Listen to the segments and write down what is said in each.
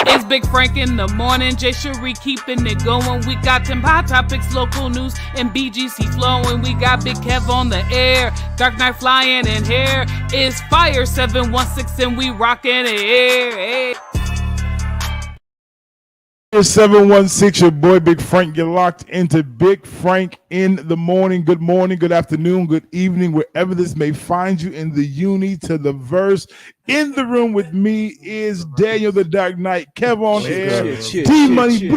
It's Big Frank in the morning, Jay Cherie keeping it going. We got them hot topics, local news, and BGC flowing. We got Big Kev on the air, Dark Knight flying in here. It's Fire 716 and we rocking it here. Hey. 716, your boy Big Frank. You're locked into Big Frank in the morning. Good morning, good afternoon, good evening, wherever this may find you in the uni to the verse. In the room with me is Daniel the Dark Knight, Kev on air, T-Money,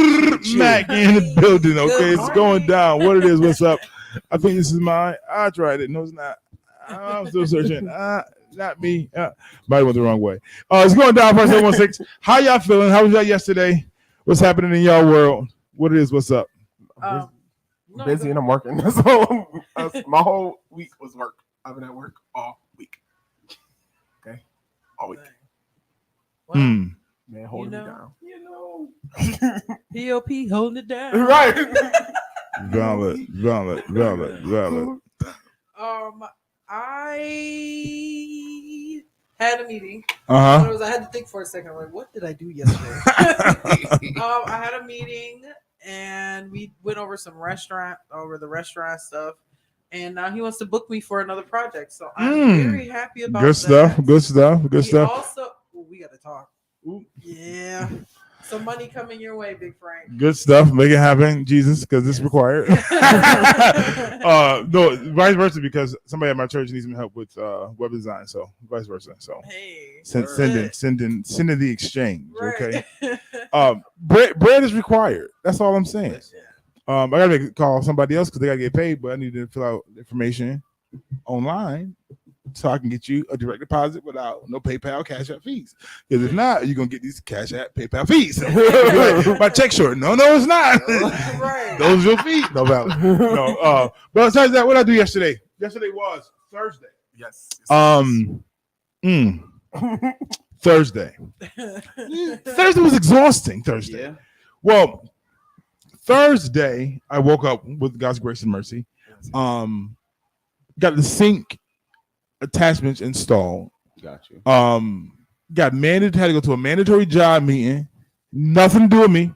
Mac in the building. Okay, it's going down. What it is, what's up? I think this is mine. I tried it. No, it's not. I'm still searching. Not me. Might went the wrong way. It's going down for 716. How y'all feeling? How was y'all yesterday? What's happening in y'all world? What it is? What's up? Busy and I'm working. So my whole week was work. I've been at work all week. Okay, all week. Well, Man, holding me down. POP holding it down. Right. Valid. I had a meeting. Uh-huh. I had to think for a second. I'm like, what did I do yesterday? I had a meeting and we went over the restaurant stuff. And now he wants to book me for another project. So I'm very happy about Good stuff. Also, we got to talk. Ooh. Yeah. Some money coming your way, Big Frank. Good stuff. Make it happen, Jesus, because it's required. No, vice versa, because somebody at my church needs some help with web design. So vice versa. So hey, send the exchange. Right. Okay. Bread is required. That's all I'm saying. I gotta make a call somebody else because they gotta get paid, but I need to fill out information online so I can get you a direct deposit without no PayPal, Cash App fees. Because if not, you're gonna get these Cash App, PayPal fees. Like, my check short. No, it's not. Right. Those are your fees. No valid. No. But besides that, what did I do yesterday? Yesterday was Thursday. Yes. Thursday. Thursday was exhausting. Thursday. Yeah. Well, Thursday I woke up with God's grace and mercy. Got the sink attachments installed. Got you. Had to go to a mandatory job meeting. Nothing to do with me.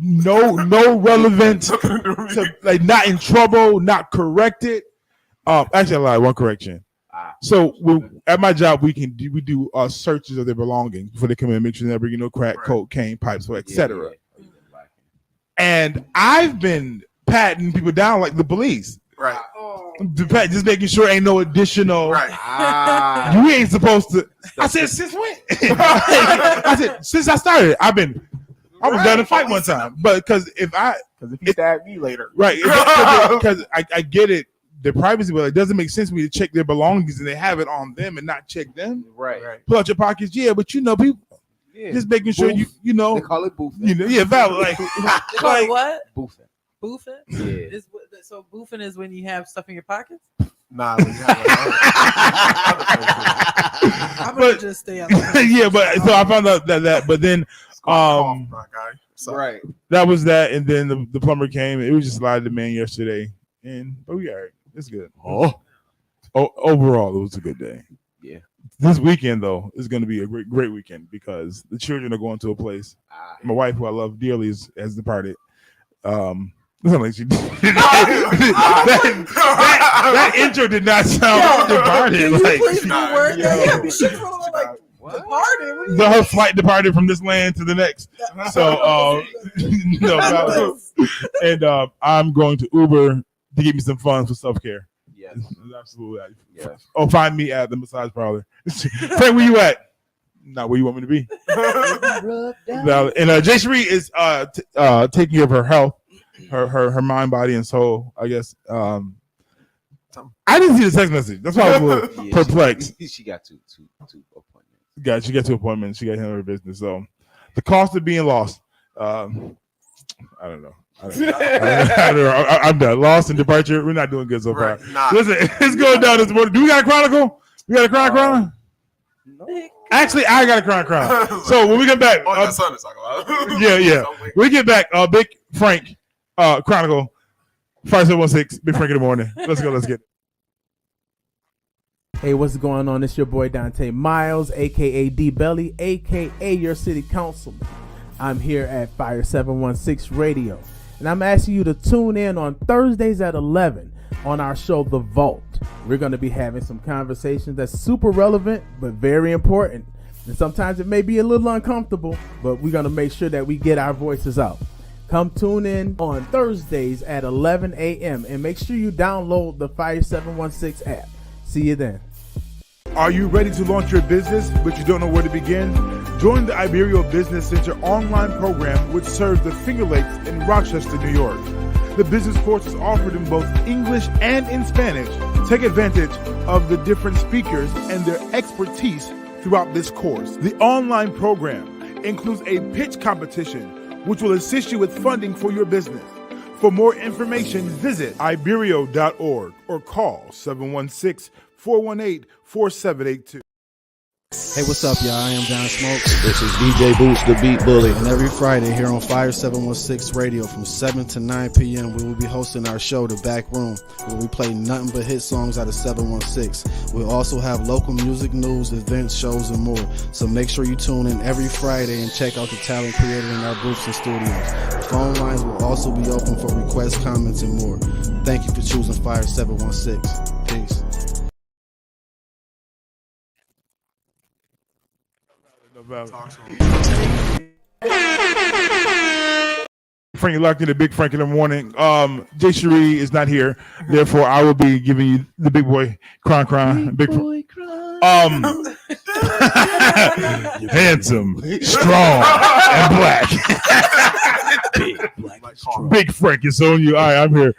No relevant to, like, not in trouble, not corrected. Actually, I lied. One correction. So at my job, we do searches of their belongings before they come in, make sure they're bringing no crack, cocaine, pipes, etc. And I've been patting people down like the police. Right. Just making sure ain't no additional. Right. You ain't supposed to. I said, since when? I said, since I started. I was done to fight one time, but because if you stab me later, right? Because I get it, the privacy, but it doesn't make sense for me to check their belongings and they have it on them and not check them. Right. Pull out your pockets, but people. Yeah. Just making sure you know. They call it boofing. Valid. Like, They call it what? Boofing. Boofing? Yeah. So boofing is when you have stuff in your pockets? Nah, when you have I'm gonna just stay out. Yeah, but so I found out that but then right. That was that, and then the plumber came. It was just a lot of demand yesterday, but we all right. It's good. Overall, it was a good day. Yeah. This weekend though is going to be a great weekend because the children are going to a place. My wife, who I love dearly, has departed. Listen, like she that intro did not sound departed. Like, her flight departed from this land to the next. So, and I'm going to Uber to give me some fun for self-care. Yes, absolutely. Yes. Find me at the massage parlor. Frank, where you at? Not where you want me to be. And Jay Cherie is taking care of her health. Her mind, body, and soul. I guess. I didn't see the text message. That's why I was a little perplexed. She got two appointments. She got 2 appointments. She got to handle her business. So, the cost of being lost. I don't know. I'm done. Lost and departure. We're not doing good so far. Nah. Listen, it's going down this morning. Do we got a chronicle? We got a chronicle? No. Actually, I got a chronicle. So when we get back, that son is talking about. Yeah. When we get back, Big Frank. Chronicle 5716, Big Frank in the morning. Let's get it. Hey, what's going on? It's your boy Dante Miles, aka D Belly, aka your city councilman. I'm here at Fire 716 Radio, and I'm asking you to tune in on Thursdays at 11 on our show, The Vault. We're going to be having some conversations that's super relevant, but very important. And sometimes it may be a little uncomfortable, but we're going to make sure that we get our voices out. Come tune in on Thursdays at 11 a.m. and make sure you download the Fire 716 app. See you then. Are you ready to launch your business, but you don't know where to begin? Join the Iberio Business Center online program, which serves the Finger Lakes in Rochester, New York. The business course is offered in both English and in Spanish. Take advantage of the different speakers and their expertise throughout this course. The online program includes a pitch competition, which will assist you with funding for your business. For more information, visit iberio.org or call 716-418-4782. Hey, what's up, y'all? I am John Smokes. This is DJ Boots, the Beat Bully. And every Friday here on Fire 716 Radio from 7 to 9 p.m., we will be hosting our show, The Back Room, where we play nothing but hit songs out of 716. We'll also have local music, news, events, shows, and more. So make sure you tune in every Friday and check out the talent created in our booths and studios. The phone lines will also be open for requests, comments, and more. Thank you for choosing Fire 716. Peace. Frank, you're locked into Big Frank in the morning. Jay Cherie is not here, therefore I will be giving you the big boy cron. Big boy cron. Handsome, strong, and black. Big Frank is on you. All right, I'm here.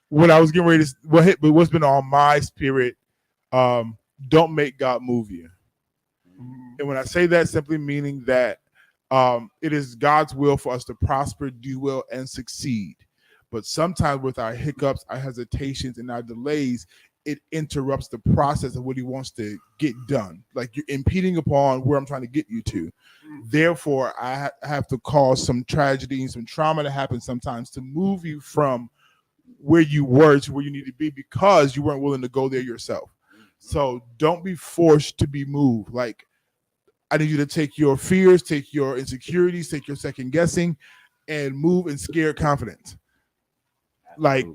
What I was getting ready to what's been on my spirit, don't make God move you. And when I say that, simply meaning that it is God's will for us to prosper, do well, and succeed. But sometimes with our hiccups, our hesitations, and our delays, it interrupts the process of what he wants to get done. Like you're impeding upon where I'm trying to get you to. Therefore, I have to cause some tragedy and some trauma to happen sometimes to move you from where you were to where you need to be because you weren't willing to go there yourself. So don't be forced to be moved. Like, I need you to take your fears, take your insecurities, take your second guessing, and move in scared confidence. Like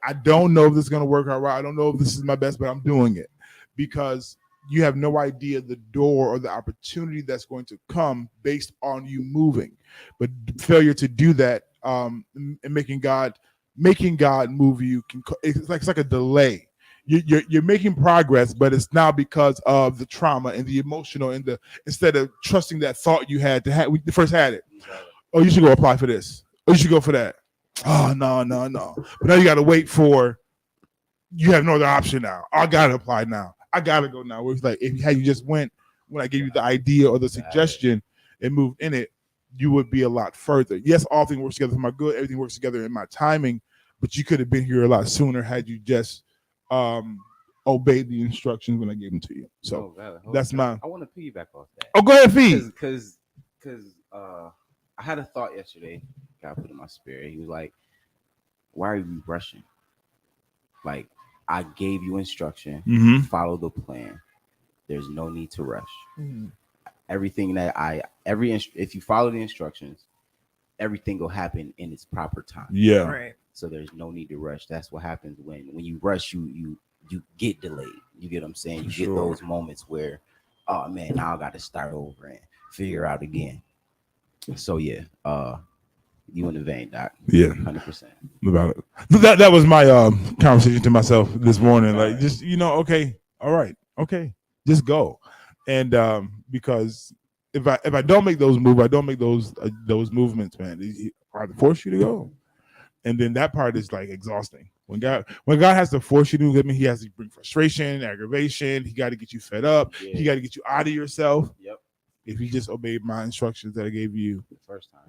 I don't know if this is going to work out right. I don't know if this is my best, but I'm doing it because you have no idea the door or the opportunity that's going to come based on you moving. But failure to do that and making God move you, it's like a delay. You're making progress, but it's now because of the trauma and the emotional and instead of trusting that thought you had to have when you first had it. Oh, you should go apply for this. Oh, you should go for that. Oh, no. But now you got to wait for. You have no other option now. I got to apply now. I got to go now. Where it's like if you just went when I gave you the idea or the suggestion and moved in it, you would be a lot further. Yes, all things work together for my good. Everything works together in my timing, but you could have been here a lot sooner had you just obeyed the instructions when I gave them to you. So that's mine. I want to piggyback off that. Oh, go ahead, feed. Because I had a thought yesterday. God put in my spirit. He was like, "Why are you rushing? Like I gave you instruction. Follow the plan. There's no need to rush. Everything that if you follow the instructions, everything will happen in its proper time. Yeah. Right. So there's no need to rush. That's what happens when you rush, you get delayed. You get what I'm saying? You get those moments where, oh man, now I got to start over and figure out again. So yeah, you in the vein, Doc. Yeah, 100%. About it. That was my conversation to myself this morning. Like, just okay, all right, okay, just go. And because if I don't make those moves, I don't make those movements, man. I force you to go. And then that part is like exhausting. When God has to force you to do it, he has to bring frustration, aggravation. He got to get you fed up. Yeah. He got to get you out of yourself. Yep. If you just obeyed my instructions that I gave you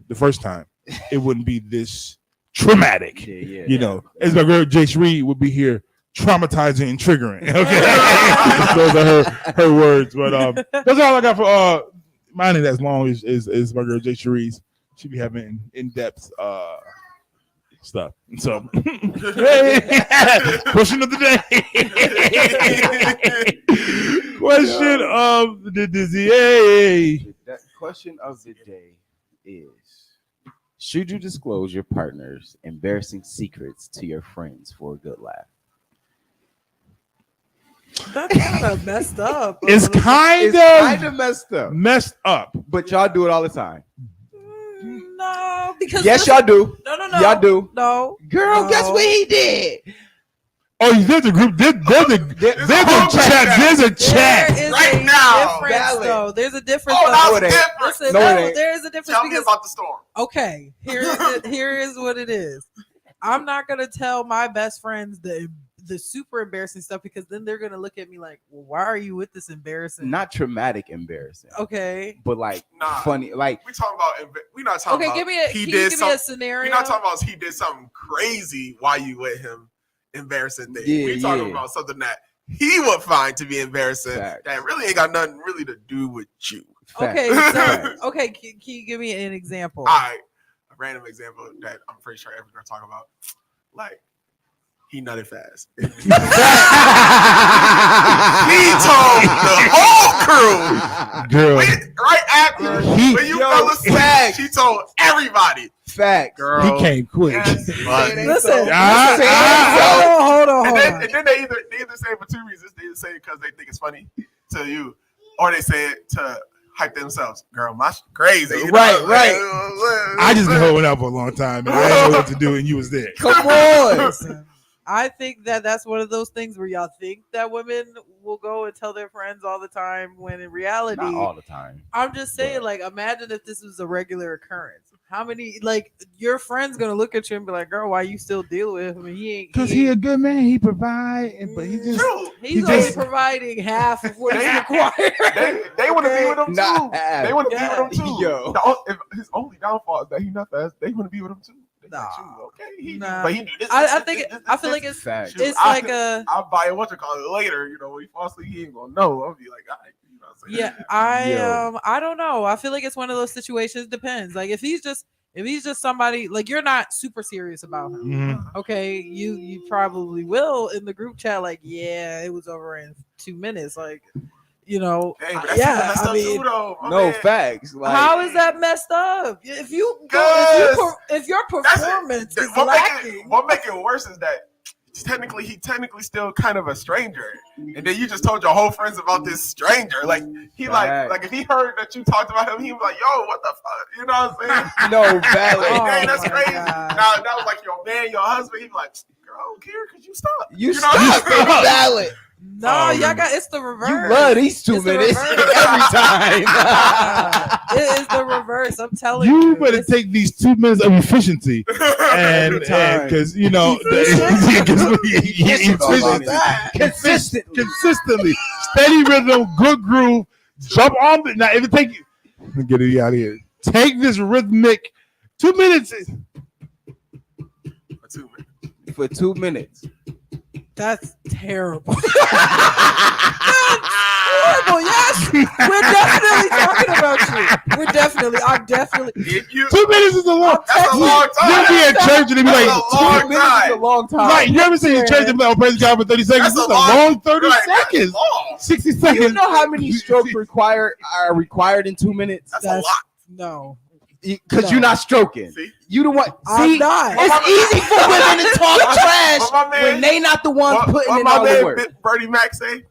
the first time, it wouldn't be this traumatic. As my girl Jay Cherie would be here, traumatizing and triggering. Okay, those are her words. But that's all I got for mine. Ain't as long as my girl Jay Cherie's. She be having in-depth stuff. So, question of the day. Question of the day. That question of the day is: should you disclose your partner's embarrassing secrets to your friends for a good laugh? That's kind of messed up. It's kind of messed up, but y'all do it all the time. No, because yes, y'all do. No, y'all do. No, girl, guess what he did? Oh, there's a group. There's a chat right now. Though. There's a difference. Oh, that's different. Listen, there is a difference. Tell me about the storm. Okay, here is what it is. I'm not gonna tell my best friends the super embarrassing stuff because then they're gonna look at me like, well, why are you with this embarrassing? Not traumatic embarrassing. Okay, but like funny. Like we talking about. We not talking about. Give me a scenario. We're not talking about he did something crazy while you with him. Embarrassing thing. We're talking about something that he would find to be embarrassing. Fact. That really ain't got nothing really to do with you. Fact. Okay, so can you give me an example? All right, a random example that I'm pretty sure everyone's gonna talk about. Like, he nutted fast. He told the whole crew, girl, right after when you fell asleep, he told everybody. Fact, girl. He came quick. Yes, listen. Hold on. And then they either say it for two reasons. They either say it because they think it's funny to you, or they say it to hype themselves. Girl, my crazy. Right. I just been holding out for a long time, and I didn't know what to do, and you was there. Come on. I think that's one of those things where y'all think that women will go and tell their friends all the time, when in reality, not all the time. I'm just saying, like, imagine if this was a regular occurrence. How many, like, your friend's gonna look at you and be like, "Girl, why you still deal with him? He ain't." Because he a good man. He provide, but he's only providing half of what is required. They want to be with him too. Half. They want to be with him too. Yo. If his only downfall is that he not fast, they want to be with him too. Nah. Okay. But he do this. I feel like it's fact. It's like I'll buy a it later. You know, when he falls asleep, he ain't gonna know. I'll be like, all right. You know what I'm saying? I don't know. I feel like it's one of those situations. Depends. Like if he's just somebody, like, you're not super serious about him. Mm-hmm. Okay, you probably will in the group chat, like, yeah, it was over in 2 minutes, like, you know. Hey, but that's I mean, too, though, no facts. Like, how is that messed up? If your performance is lacking, what make it worse is that he technically still kind of a stranger, and then you just told your whole friends about this stranger. Like he like if he heard that you talked about him, he was like, "Yo, what the fuck?" You know what I'm saying? No, valid. Hey, that's crazy. Now that was like your man, your husband. He was like, "Girl, I don't care because you stop." You stop. Valid. No, y'all got it's the reverse. You love these 2 minutes every time. It is the reverse. I'm telling you. You better take these 2 minutes of efficiency and because you know consistently, steady rhythm, good groove, jump on. Now, if it take you, get it out of here. Take this rhythmic 2 minutes. For 2 minutes. That's terrible. That's horrible. Yes, we're definitely talking about you. I'm definitely. 2 minutes is a long. That's a long time. You'll be at church and they be like, 2 minutes is a long time. Right? You ever seen the church and be like, "Oh, praise God for 30 seconds"? This is a long 30 seconds. 60 seconds. You know how many strokes are required in 2 minutes? That's a lot. No. Because you're not stroking. See? You the one. I'm not. It's easy for women to talk trash when they not the ones putting in all the work. Birdie Mac say,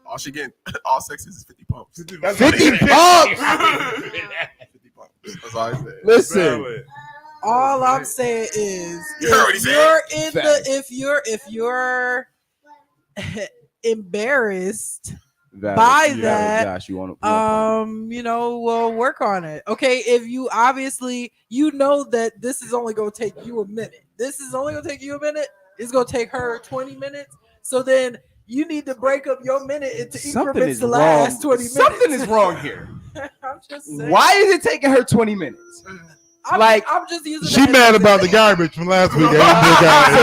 all she getting, all sex is 50 pumps. 50 pumps. 50 pumps. That's all I said. Listen. All I'm saying is, if you're embarrassed by that, Josh, you want we'll work on it. Okay, if you obviously know that this is only gonna take you a minute. This is only gonna take you a minute. It's gonna take her 20 minutes. So then you need to break up your minute into increments to last 20 minutes. Something is wrong here. I'm just saying. Why is it taking her 20 minutes? I'm just using. She mad about the garbage from last week.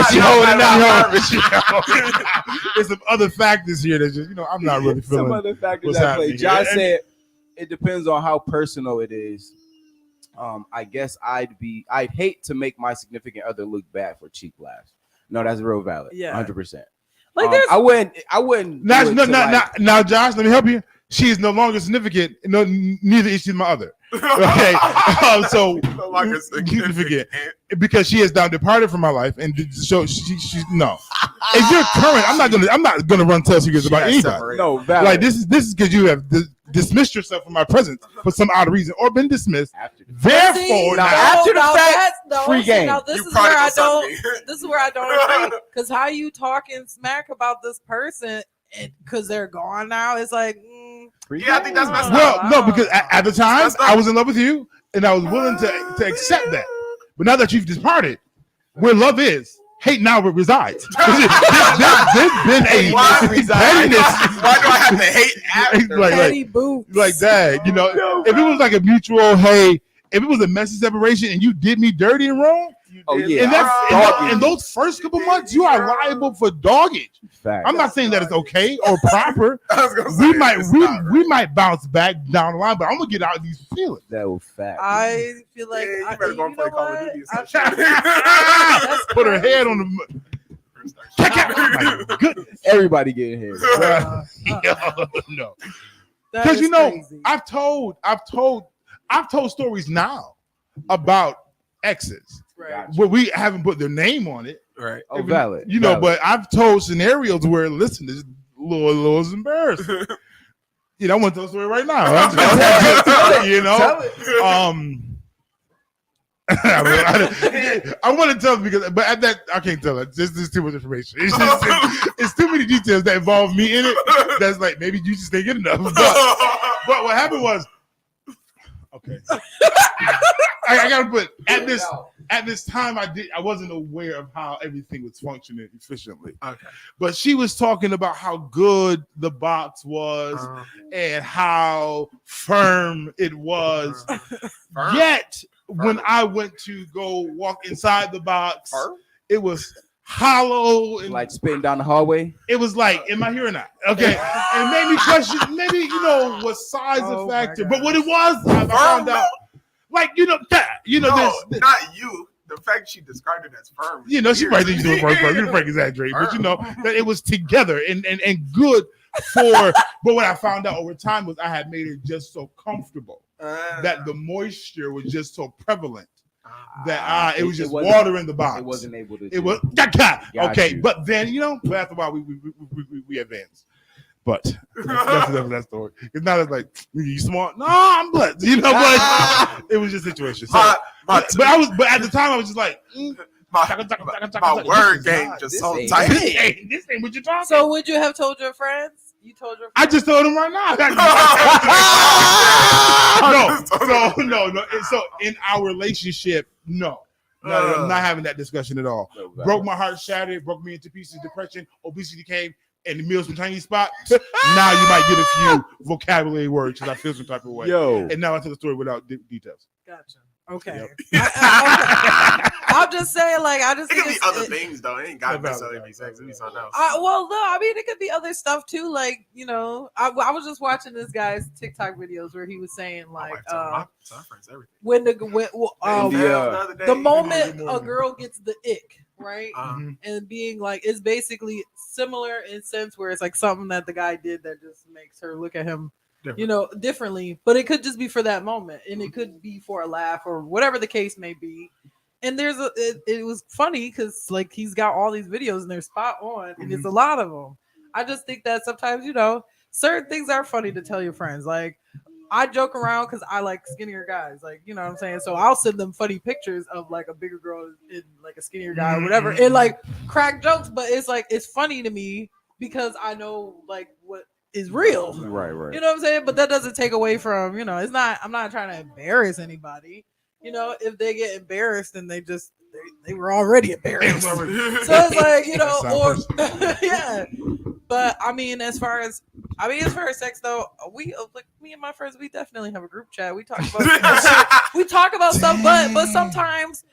She holding out garbage. There's some other factors here that just, I'm not really feeling. Some other factors at play. Josh said it depends on how personal it is. I guess I'd hate to make my significant other look bad for cheap laughs. No, that's real valid. Yeah, 100%. Like I wouldn't. Now, Josh, let me help you. she is no longer significant. No, neither is she my other. Okay, so No longer significant. because she has now departed from my life, and so she's no. If you're current, I'm not gonna run tell secrets about anybody. No, valid. Like this is because you have dismissed yourself from my presence for some odd reason or been dismissed. Therefore, after the fact, free game. Now this You is where I prodigal don't. son. This is where I don't agree. Because how you talking smack about this person because they're gone now? It's like. Yeah, I think that's messed up. well, no, because at the time I was in love with you, and I was willing to accept that. But now that you've departed, where love is, hate now resides. There's been a pettiness. Why do I have to hate after? Petty boots. Like that, you know. If it was like a mutual, hey, if it was a messy separation and you did me dirty and wrong, Oh yeah, and that's in those first couple months, you are liable for doggage. Fact. I'm not saying that it's okay or proper. I was gonna say, We might bounce back down the line, but I'm gonna get out of these feelings. That was fact. I feel like Yeah, you better go and play Call of Duty or I- something. Put her head on the. Oh my goodness. Everybody getting here. No, that because is you know crazy. I've told stories now about exes Right. where we haven't put their name on it. Right. Oh, valid. You know, Valid. but I've told scenarios where listen, this Lord's embarrassed. You know, I want to tell a story right now. You know, I want to tell it because, but at that I can't tell it. There's too much information. It's too many details that involve me in it. That's like maybe you just didn't get enough. But what happened was, okay, I gotta put at this time I wasn't aware of how everything was functioning efficiently. Okay. But she was talking about how good the box was and how firm it was. Firm. Yet when I went to go walk inside the box, it was hollow and Like spitting down the hallway. it was like, am I here or not? Okay. And it made me question, maybe, you know, was size Oh a my factor. God. But what it was, I found out, like, you know, No, this, not you. The fact she described it as firm. you know, she probably didn't do it first. You didn't exaggerate, but you know that it was together and good for. But what I found out over time was I had made it just so comfortable that the moisture was just so prevalent that it was just water in the box. It wasn't able to. It was okay, you. but then you know, but after a while we advanced. But that's that story. It's not like you smart. No, I'm blessed. You know, but it was just a situation. So, but at the time I was just like, my word game just so ain't tight. this ain't what you're talking. So would you have told your friends? You told your friends? I just told him right now. No. And so in our relationship, no, I'm not having that discussion at all. Broke my heart, shattered, broke me into pieces. Depression, obesity came, and the meals from Chinese spot. Now you might get a few vocabulary words because I feel some type of way. Yo. And now I tell the story without details. Gotcha. Okay. Yep. Okay. I'm just saying, like, I just It think could be it's- other things though. It ain't got to necessarily be sex. It could be something else. Well, no, I mean, it could be other stuff too. Like, you know, I was just watching this guy's TikTok videos where he was saying, My like, wife told my friends everything. when Yeah. the moment a girl gets the ick, right? Uh-huh. And being like, it's basically similar in sense where it's like something that the guy did that just makes her look at him, you know, differently. But it could just be for that moment, and it could be for a laugh or whatever the case may be. And it was funny because like he's got all these videos and they're spot on, and it's a lot of them. I just think that sometimes, you know, certain things are funny to tell your friends. Like I joke around because I like skinnier guys, like, you know what I'm saying. So I'll send them funny pictures of like a bigger girl in like a skinnier guy or whatever, and like crack jokes. But it's like it's funny to me because I know like what is real, Right. You know what I'm saying? But that doesn't take away from, you know, it's not. I'm not trying to embarrass anybody. You know, if they get embarrassed and they were already embarrassed. So it's like, you know, or yeah. But I mean, as far as sex though, like me and my friends, we definitely have a group chat. We talk about stuff, but sometimes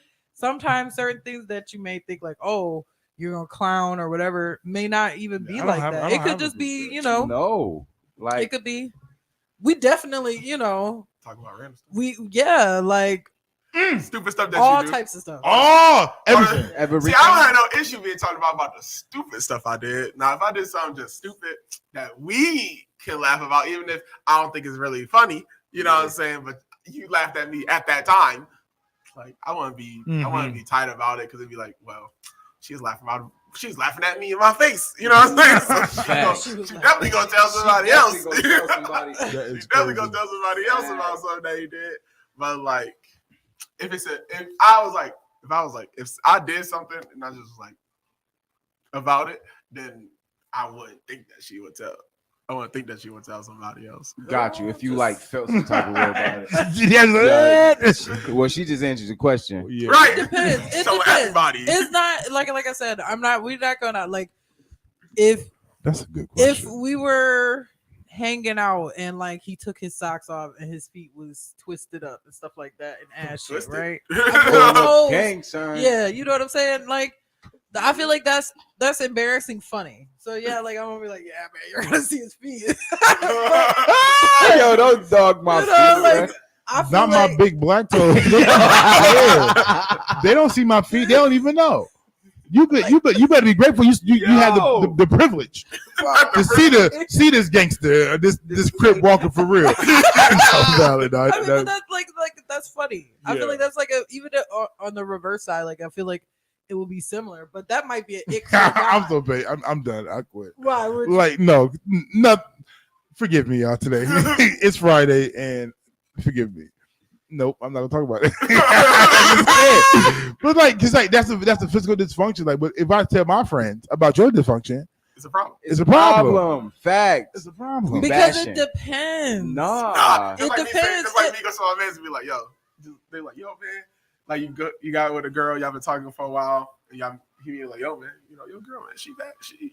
certain things that you may think like, oh, you're gonna clown or whatever may not even be like that. It could just be, you know, no, like it could be. We definitely, you know, Talk about random stuff. like Stupid stuff that all you do. types of stuff. Oh, everything. See, I don't have no issue being talking about the stupid stuff I did. Now, if I did something just stupid that we can laugh about, even if I don't think it's really funny. You know what I'm saying? But you laughed at me at that time. Like I want to be tight about it because it'd be like, well, she's laughing at me in my face. You know what I'm saying? So she definitely gonna tell somebody else. She's definitely gonna tell somebody else about something that he did. But like, if I did something and I just was like about it, then I wouldn't think that she would tell. I wouldn't think that she would tell somebody else. Got you. If you like felt some type of way about it. Well, she just answered the question. Yeah. Right. It depends. It So depends. everybody. It's not like I said. We're not gonna like if That's a good question. if we were hanging out and like he took his socks off and his feet was twisted up and stuff like that and ass shit, right? Gang sign. Yeah, you know what I'm saying? Like, I feel like that's embarrassing funny. So yeah, like I'm gonna be like, yeah, man, you're gonna see his feet. Yo, don't dog my feet. Like, I feel Not like, my big black toes. They don't see my feet. They don't even know. You better be grateful. You have the privilege to see this gangster, this crip walking for real. but that's funny. I feel like that's like even on the reverse side. Like I feel like it will be similar, but that might be an ick. I'm so bad. I'm done. I quit. Why? Like no. Forgive me, y'all. Today it's Friday, and forgive me. Nope, I'm not gonna talk about it. But like, cause like that's a physical dysfunction. Like, but if I tell my friends about your dysfunction, it's a problem. It's a problem. Facts. It's a problem. Because it depends. Nah. It depends. It's like me go to my mans and be like, yo, they're like, yo, man, like you got with a girl, y'all been talking for a while, and he be like, yo, man, you know your girl, man, she back, yo,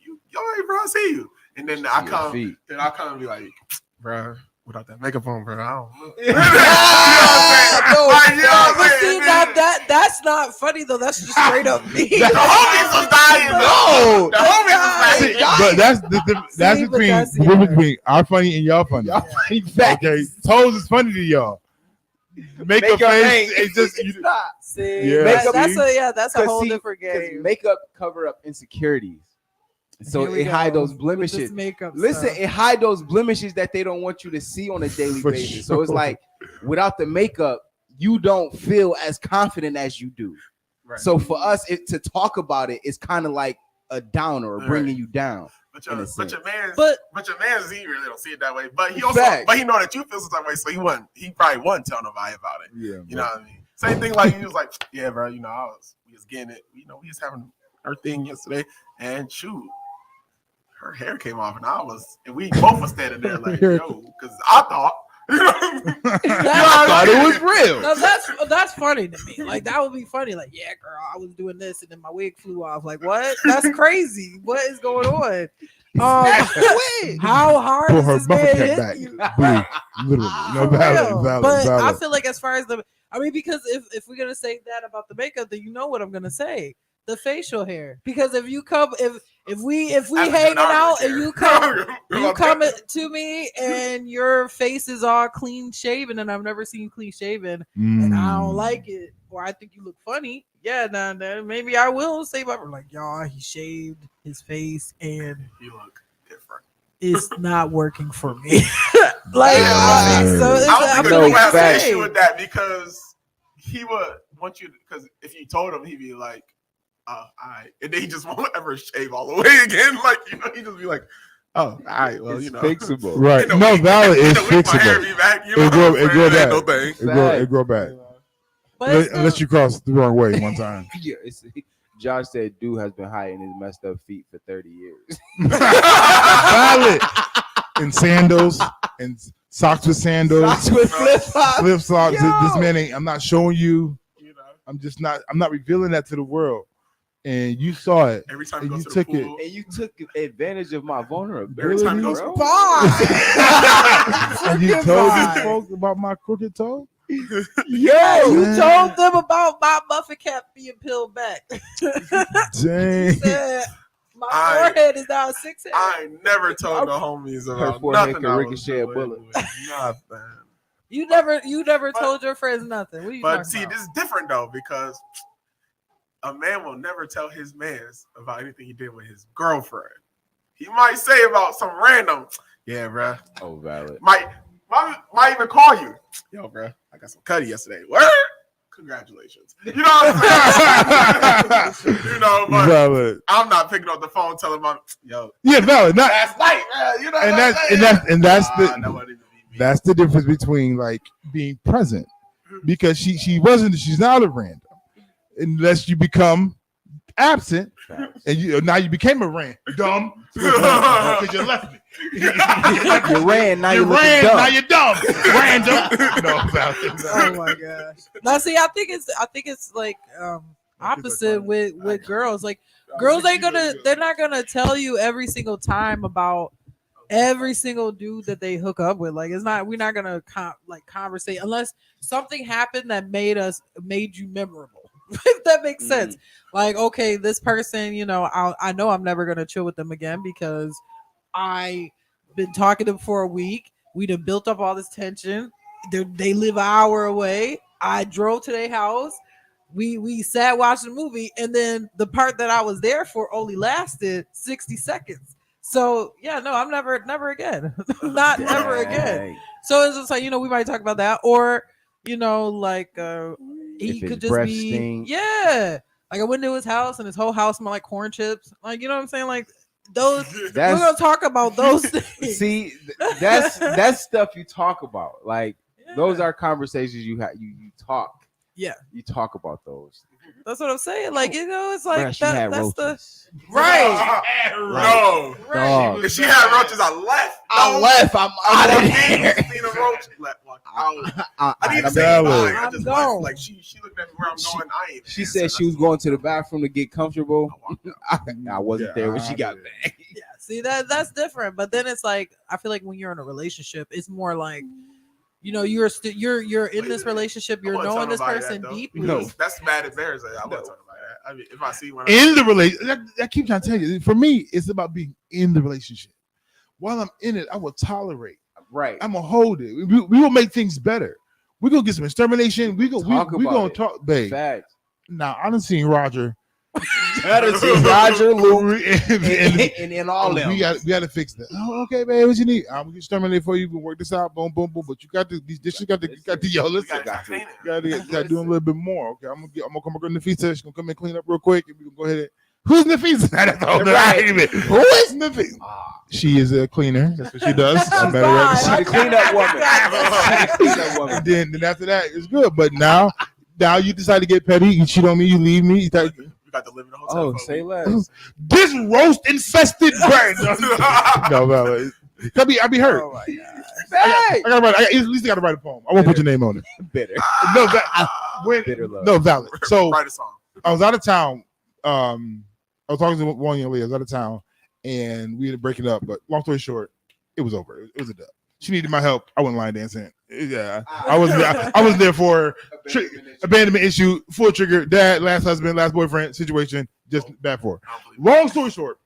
hey, bro, I see you, and then I come and be like, bro. Without that makeup on, bro, I don't know. That's not funny though. That's just straight up me. The homies was dying. No, the homies was dying. But that's between our funny and y'all funny. Okay, toes is funny to y'all. Makeup face, it's just that's a whole different game. Makeup cover up insecurities. So it hide those blemishes. Listen, it hide those blemishes that they don't want you to see on a daily basis. Sure. So it's like without the makeup, you don't feel as confident as you do. Right. So for us, to talk about it is kind of like a downer or bringing you down. But your man's, he really don't see it that way. But he also, but he know that you feel some type of way, so he probably wouldn't tell nobody about it. Yeah, you know what I mean. Same thing like he was like, yeah, bro, you know, we was getting it. You know, we was having our thing yesterday, and shoot. Her hair came off, and we both were standing there like, yo, because I thought it was real. No, that's funny to me. Like that would be funny. Like, yeah, girl, I was doing this, and then my wig flew off. Like, what? That's crazy. What is going on? How hard is this man hitting you? Literally, valid. I feel like as far as because if we're gonna say that about the makeup, then you know what I'm gonna say. The facial hair, because if we hanging out and you come to me and your face is all clean shaven and I've never seen clean shaven and I don't like it or I think you look funny, then maybe I will say like, y'all, he shaved his face and you look different. It's not working for me. I don't think you have an issue with that because he would want you because if you told him, he'd be like, all right. And then he just won't ever shave all the way again. Like, you know, he just be like, oh, all right, well, it's fixable. Right. No, valid is fixable. It grow back. Unless you cross the wrong way one time. Yeah, Josh said dude has been hiding his messed up feet for 30 years. Valid. In sandals and socks with sandals. Socks with flip-flops. Flip-flops. This man ain't, I'm not showing you. I'm not revealing that to the world. And you saw it. Every time you took the pool, it. And you took advantage of my vulnerability. Every time you go to the pool. And you told these folks about my crooked toe? Yeah, you told them about my muffin cap being peeled back. Dang. Said, my forehead is now 6 hair. I ain't never told the homies about her forehead can ricochet a bullet. Nothing. You never told your friends nothing. What are you talking about? This is different though because a man will never tell his mans about anything he did with his girlfriend. He might say about some random, Yeah, bro. Oh, valid. Might even call you. Yo, bro, I got some cutty yesterday. Word? Congratulations. You know what I'm saying? But valid. I'm not picking up the phone telling my Yeah, valid. Not, last night, you know. That's the difference between like being present, because she's not a random unless you become absent, and now you became a random dumb because you left me. You ran, now you ran, now you're dumb. Random. No, oh my gosh. Now see, I think it's like opposite with girls. Like girls they're not gonna tell you every single time about every single dude that they hook up with. Like we're not gonna conversate unless something happened that made you memorable. If that makes sense. Like, okay, this person, I know I'm never gonna chill with them again because I been talking to them for a week. We done built up all this tension. They live an hour away. I drove to their house. We sat watching the movie, and then the part that I was there for only lasted 60 seconds. So yeah, no, I'm never again. Not ever again. So it's just like, we might talk about that, or he could just be sting. Yeah. Like I went to his house and his whole house smelled like corn chips. Like, you know what I'm saying? Like those we're gonna talk about those things. See, that's stuff you talk about. Like those are conversations you talk. Yeah. You talk about those. That's what I'm saying. Like, it's like Bruh, that's roaches. Right. No. Right. If she had roaches, I left. I'm out of here. Seen a roach. I didn't I'm say goodbye. I just gone. left. Like she looked at me where I'm going. She said she was going to the bathroom to get comfortable. I wasn't there when she got back. Yeah. See, that's different. But then it's like, I feel like when you're in a relationship, it's more like, you're in this relationship, you're knowing this person deeply. No, that's mad embarrassing. I won't talk about that. I mean, if I see one in the relationship, I keep trying to tell you. For me, it's about being in the relationship. While I'm in it, I will tolerate. Right. I'm gonna hold it. We will make things better. We're gonna get some extermination. We gonna talk, babe. Facts. Now I done seen Roger. Roger, Lou, and all them. We got to fix that. Oh, okay, babe. What you need? I'm gonna exterminate for you. We can work this out. Boom, boom, boom. But you got to these dishes. Got to yo. Listen, got to do a little bit more. Okay, I'm gonna come over to Nafisa. She's gonna come and clean up real quick, and we can go ahead. Who's Nafisa? That's all right. Who is Nafisa? She is a cleaner. That's what she does. She's the cleanup woman. Then after that, it's good. But now you decide to get petty. You cheat on me. You leave me. You got to live in a hotel. Oh, say less. This roast infested bird. No. I be hurt. Oh my god. I gotta write. At least I gotta write a poem. I won't put your name on it. Bitter. Bitter love. No, valid. So write a song. I was out of town. I was talking to one young lady. I was out of town, and we ended up breaking up. But long story short, it was over. It was a dub. She needed my help. I wasn't line dancing. Yeah, I was there for abandonment issue, full trigger, dad, last husband, last boyfriend situation, just bad for her. Long story short,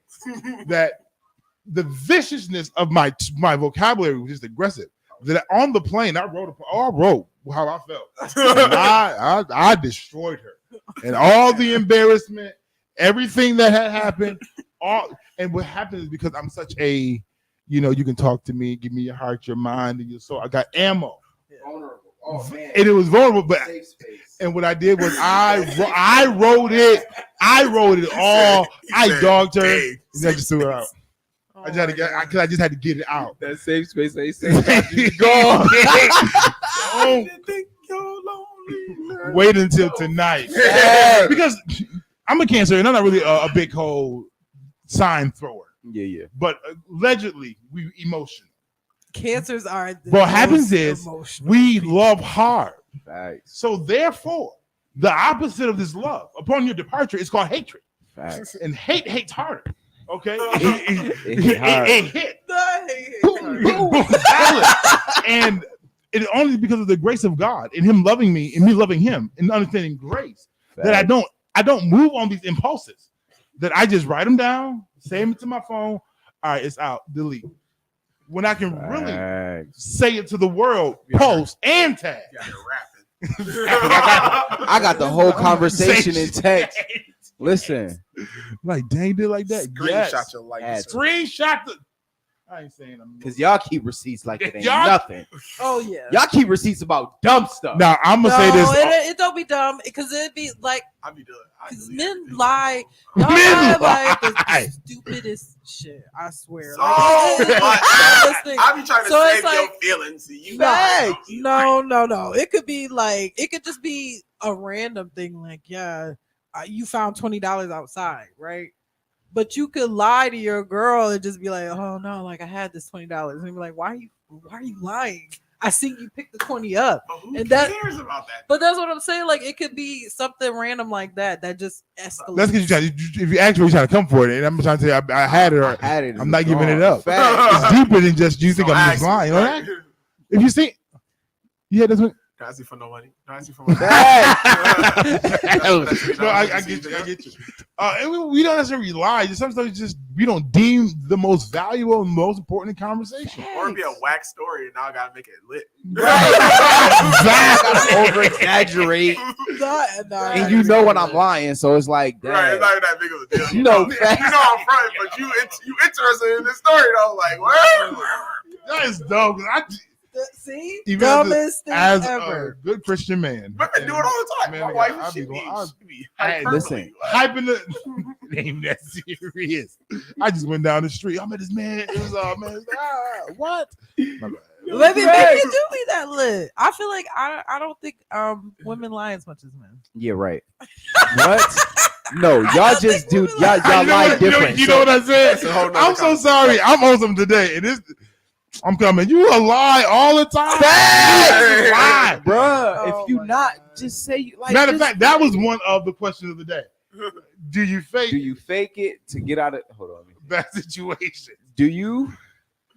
that the viciousness of my vocabulary was just aggressive. That on the plane, I wrote how I felt. And I destroyed her, and all the embarrassment, everything that had happened, and what happened is because I'm such a you can talk to me, give me your heart, your mind, and your soul. I got ammo. Vulnerable. Oh man. And it was vulnerable, but and what I did was I wrote it. I wrote it all. I dogged her. And I just threw her out. I just had to get it out. That safe space ain't safe. Go. Wait until tonight. Because I'm a Cancer and I'm not really a big whole sign thrower. Yeah. But allegedly, we emotional. Cancers are. What happens is we love hard. Facts. So therefore, the opposite of this love, upon your departure, is called hatred. Facts. And hate hates harder. Okay, it hit. Boom. And it only because of the grace of God and Him loving me and me loving Him and understanding grace that I don't move on these impulses. That I just write them down, save it to my phone. All right, it's out. Delete. When I can really say it to the world, post and tag. I got the whole conversation in text. Listen, like dang, did like that. Screenshot your life. Screenshot the. I ain't saying I'm Because y'all keep receipts like it ain't Y'all- nothing. Oh yeah. Y'all keep receipts about dumb stuff. Now I'm gonna say this. It don't be dumb because it'd be like I be doing. because men lie. Y'all Men lie lie. like the stupidest shit. I swear. So Like, it's much. the thing. I be trying to So save it's like- your feelings. You Facts. No. It could be like it could just be a random thing. Like, yeah, you found $20 outside, right? But you could lie to your girl and just be like, "Oh no, like I had this $20," and be like, "Why are you lying? I seen you pick the 20 up." But who And that- cares about that? But that's what I'm saying. Like, it could be something random like that just escalates. That's because if you actually trying to come for it, and I'm trying to tell you I had it, or I had it. I'm not giving it up. Facts. It's deeper than just you think So I'm just ask lying. me, You know right? that? If you see, yeah, that's what. Can I ask you for no money? Can I ask you for money? No, I get you. I get you. And we don't necessarily lie. Sometimes it's just we don't deem the most valuable and most important in conversation. Or it'd be a whack story, and now I gotta make it lit. Over exaggerate. And you know when I'm lying, so it's like, Right, dang. it's not even that big of a deal. You know, you know I'm front, but you interested in this story though? Like, what? That is dope. See, Even dumbest thing as ever. a good Christian man, Women do it all the time. Man, My I wife, gotta- she I'll be be, going- she be Hey, listen. hyping the name that serious. I just went down the street. I met this man. It was man. What? My bad. Maybe it do be that lit. I feel like I don't think women lie as much as men. Yeah, right. What? No, y'all just do. Y'all You know lie what- different. You know what I said? That's a whole nother I'm so conversation. sorry. I'm on some today, and I'm coming. You a lie all the time. Hey! Lie. Bruh, Oh if you my not, God. just say you like. Matter of just- fact, that was one of the questions of the day. Do you fake do you fake it to get out of? Hold on. that situation? Do you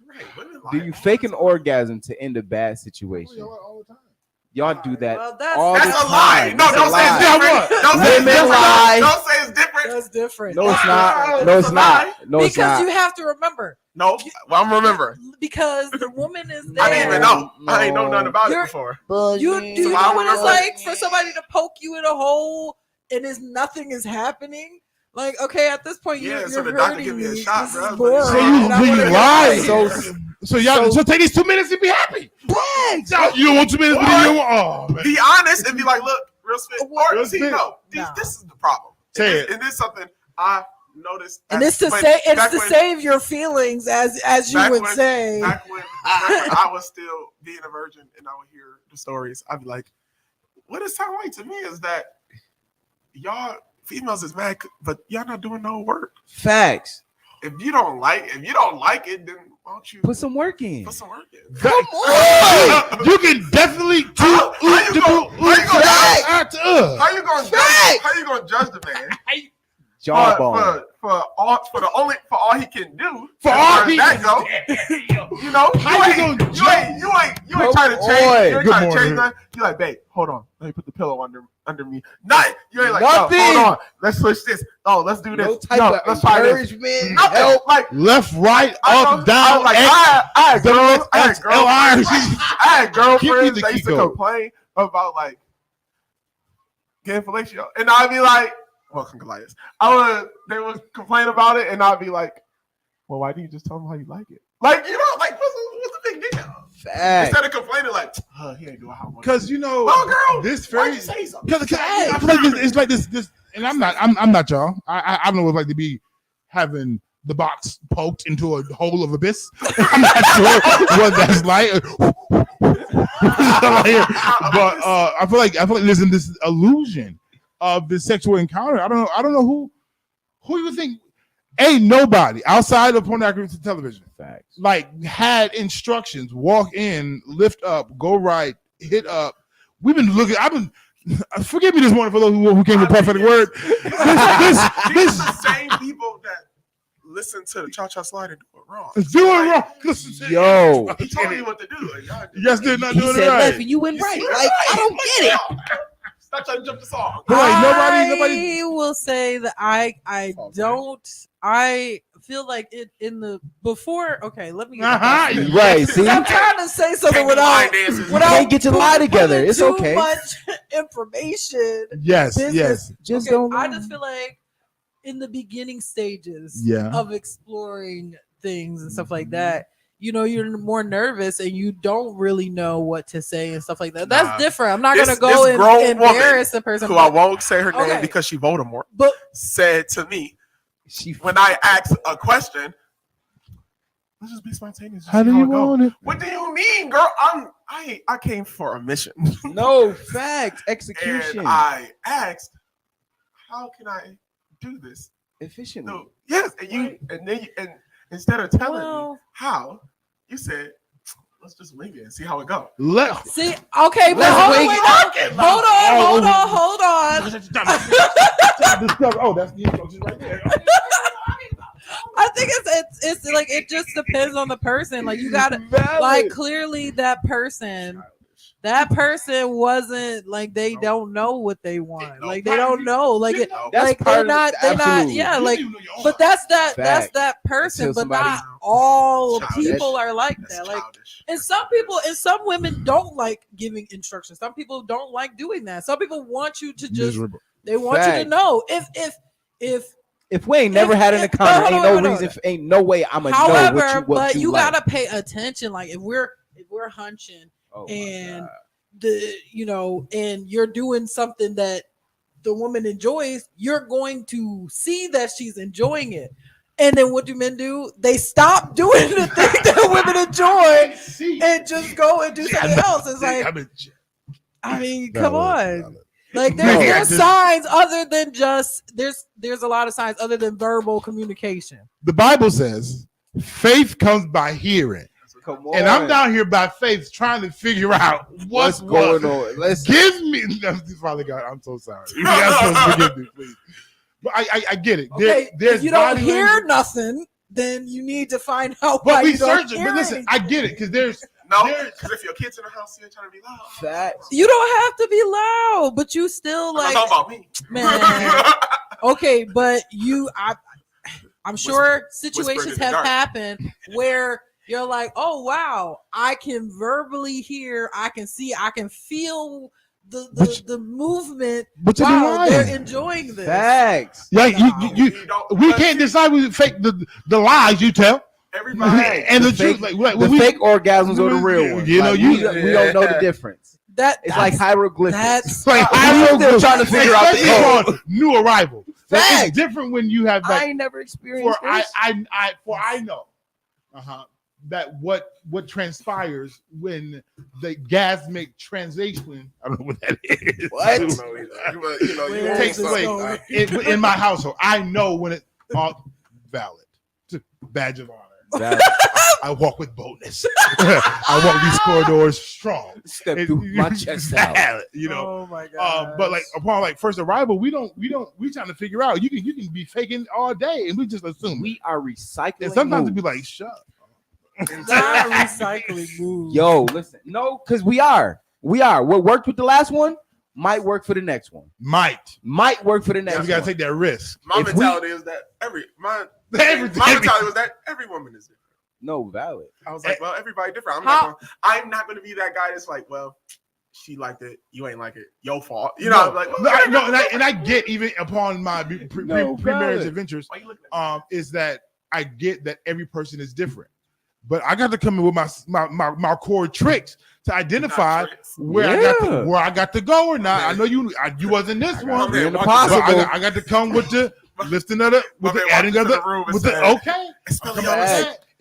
Right, women lie do you all fake the an time. orgasm to end a bad situation? All the time. Y'all do that Well, that's all That's the a lie. time. No, That's a don't say it's lie. different. Don't say it's Women different. lie. Don't say it's different. that's different. No, it's not. No, it's It's a not. No, it's Because not. you have to remember, No, well, I'm remembering. because the woman is there. I didn't even know. I ain't know nothing about it You're- before. You do you So I know what it's remember- like for somebody to poke you in a hole and nothing is happening? Like, okay, at this point, Yeah, you're so the doctor hurting give me a me. shot, This bro. is So boring. So and I you wanna get lie. out of here. So y'all so take these 2 minutes and be happy. You don't want 2 minutes, but you want. Oh man. Be honest and be like, look, real spit. Or Real see, spit. no, Nah. this is the problem. Say And this is something I noticed. And it's to save your feelings, as you back would when- say. Back when I was still being a virgin and I would hear the stories, I'd be like, what it sound like to me is that y'all females is mad, but y'all not doing no work. Facts. If you don't like it, then why don't you Put some work in. put some work in? Come on. You can definitely do. How you gonna judge the man Jawbone. for all he can do? For as all far as he that go? You know, How you gonna you ain't trying to Come change. on. You ain't Good trying to morning. change nothing. You like, babe, hold on. Let me put the pillow under me. Nothing. You ain't like, Nothing. no, hold on. Let's switch this. Oh, let's do this. No type of let's try this. encouragement. Nothing. Help. Like, left, right, I up, know- down, like, X, I had girls, I had X, L, I, girlfriends, I had Give me girlfriends the that key used to code. complain about like getting fellatio, and I'd be like, "Welcome, Goliath." They would complain about it, and I'd be like, "Well, why didn't you just tell them how you like it?" Like, you know, like what's the big deal? Facts. Instead of complaining, like, he ain't doing how much. Because you know, oh, girl, this why'd very. you say something? Because I feel like it's like this, and I'm not y'all. I don't know what it's like to be having the box poked into a hole of abyss. I'm not sure what that's like. But I feel like there's this illusion of this sexual encounter. I don't know who you think. Ain't nobody outside of pornography television Facts. like had instructions: walk in, lift up, go right, hit up. We've been looking. Forgive me this morning for those who came with prophetic word. These are the same people that listen to the cha-cha slide and do it wrong. It's doing wrong. Listen to Yo. He told you what to do. Like, y'all do You guys it. did not He doing said it right. left and you went right. Like, I don't get it. Stop trying to jump the song. But like nobody. I will say that I feel like it in the before. Okay, let me. Right, see? I'm trying to say something Can't do line without dances. Can't get your lie together. putting It's too okay. much information. Yes, Business. yes. Just Okay, don't. I just feel like in the beginning stages Yeah. of exploring things and stuff like that, you're more nervous and you don't really know what to say and stuff like that. That's different. I'm not going to go and embarrass the person. Who I won't say her name because she Voldemort, but said to me, when I asked a question, let's just be spontaneous. How do you want it? What do you mean, girl? I came for a mission. No, facts, execution. And I asked, how can I do this efficiently? No, yes, and instead of telling me how, you said, let's just wing it and see how it goes. See, okay, but hold on. Oh, that's the instructions right there. I think it's like it just depends on the person. Like you gotta like clearly that person wasn't like they don't know what they want. Like they don't know. Like it, like they're not yeah, like but that's that person, but not all people are like that. Like and some women don't like giving instructions. Some people don't like doing that. Some people want you to just they want you to know. If we ain't never had an encounter, ain't no way I'm gonna know what you but you like. Gotta pay attention. Like if we're hunching and and you're doing something that the woman enjoys, you're going to see that she's enjoying it. And then what do men do? They stop doing the thing that women enjoy and just go and do something else. It's like, I mean, come on. Like there's signs other than just there's a lot of signs other than verbal communication. The Bible says faith comes by hearing. And I'm down here by faith trying to figure out what's going on. Give me Father God, I'm so sorry. Forgive me, please. But I get it. Okay, if you don't hear nothing, then you need to find out why you don't hear. But listen, I get it because because if your kids in the house, you're trying to be loud. Facts. You don't have to be loud, but you still like. I'm talking about me, man. Okay, but I'm sure situations have happened where you're like, oh wow, I can verbally hear, I can see, I can feel the movement. But wow, they're enjoying this. Facts. Yeah, we can't decide we fake the lies you tell. Everybody and the fake, truth, the fake orgasms or the real ones. You know, we don't know the difference. It's like hieroglyphics. That's like hieroglyphics. Trying to figure out the code. New arrival. Facts. It's different when you have. I ain't never experienced this. I know. That what transpires when the gasmic translation, I don't know what that is. What? I don't know either. Takes place in my household. I know when it's valid. Badge of honor. I walk with boldness. I walk these corridors strong. Step through my chest out. You know. Oh my god. But like upon first arrival, we trying to figure out. You can be faking all day, and we just assume we are recycling. And sometimes it'd be like, shut up. Not recycling moves. Yo, listen, no, because we are. What worked with the last one might work for the next one. Might work for the next. We gotta take that risk. My mentality is that my mentality was that every woman is different. No, valid. I was like, well, everybody different. I'm not gonna be that guy that's like, well, she liked it, you ain't like it, your fault. You know, like and I get even upon my pre-marriage adventures, is that I get that every person is different. But I got to come in with my core tricks to identify where I got to go or not. I know you wasn't this one. I got to come with the lifting of the adding of the okay.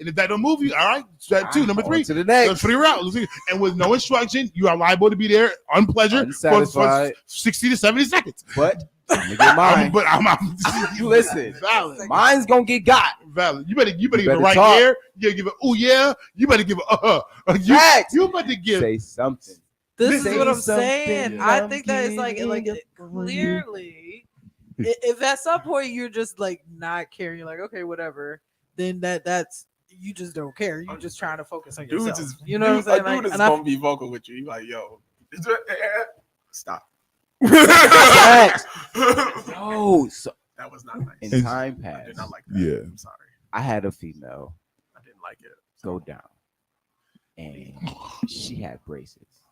And if that don't move you, all right, step 2, number 3, to the next. Let's figure out. And with no instruction, you are liable to be there unpleasure for 60 to 70 seconds. But I'm gonna get mine. Listen, valid. Mine's gonna get got. Valid. You better give it right here. You give it. Oh yeah. You better give it. You better give. Say something. This is what I'm saying. I think that it's like clearly, if at some point you're just like not caring, you're like okay, whatever. Then that's you just don't care. You're just trying to focus on yourself. You know what I'm saying? Dude is gonna be vocal with you. You're like, yo, stop. No, so that was not nice. In time past, I did not like that. Yeah, I'm sorry. I had a female. I didn't like it. Go down, and she had braces.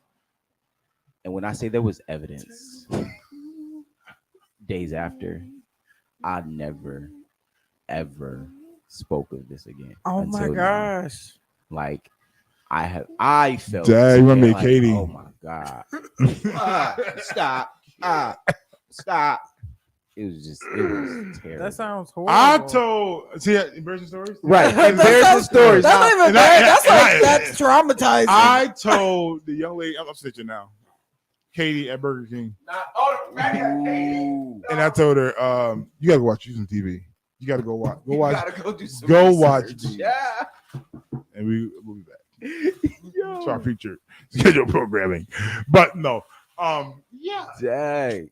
And when I say there was evidence, days after, I never, ever spoke of this again. Oh my gosh. Like I felt. Dad, you want me, like, Katie? Oh my god! Stop! Stop! It was terrible. That sounds horrible. I told embarrassing stories. Right, embarrassing stories. That's not even bad. That's traumatizing. I told the young lady, I'm snitching now, Katie at Burger King, and I told her, you gotta go watch you some TV. You gotta go watch. Go watch. Go watch. Yeah. And we'll be back. It's our future schedule programming, but no. Yeah. Dang.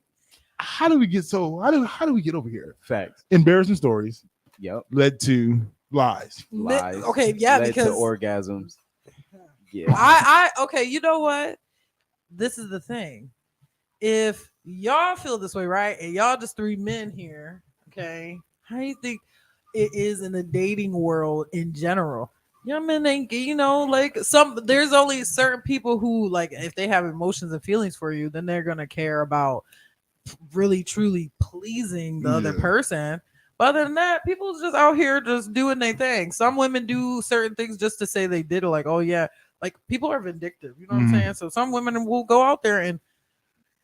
How do we get how do we get over here? Facts. Embarrassing stories. Yep. Led to lies. Okay, yeah, led because to orgasms. Yeah. I okay, you know what? This is the thing. If y'all feel this way, right? And y'all just 3 men here, okay? How do you think it is in the dating world in general? Young men ain't, like there's only certain people who, like, if they have emotions and feelings for you, then they're gonna care about really truly pleasing the other person. But other than that, people's just out here just doing their thing. Some women do certain things just to say they did it, like, oh yeah, like people are vindictive, you know what I'm saying? So some women will go out there and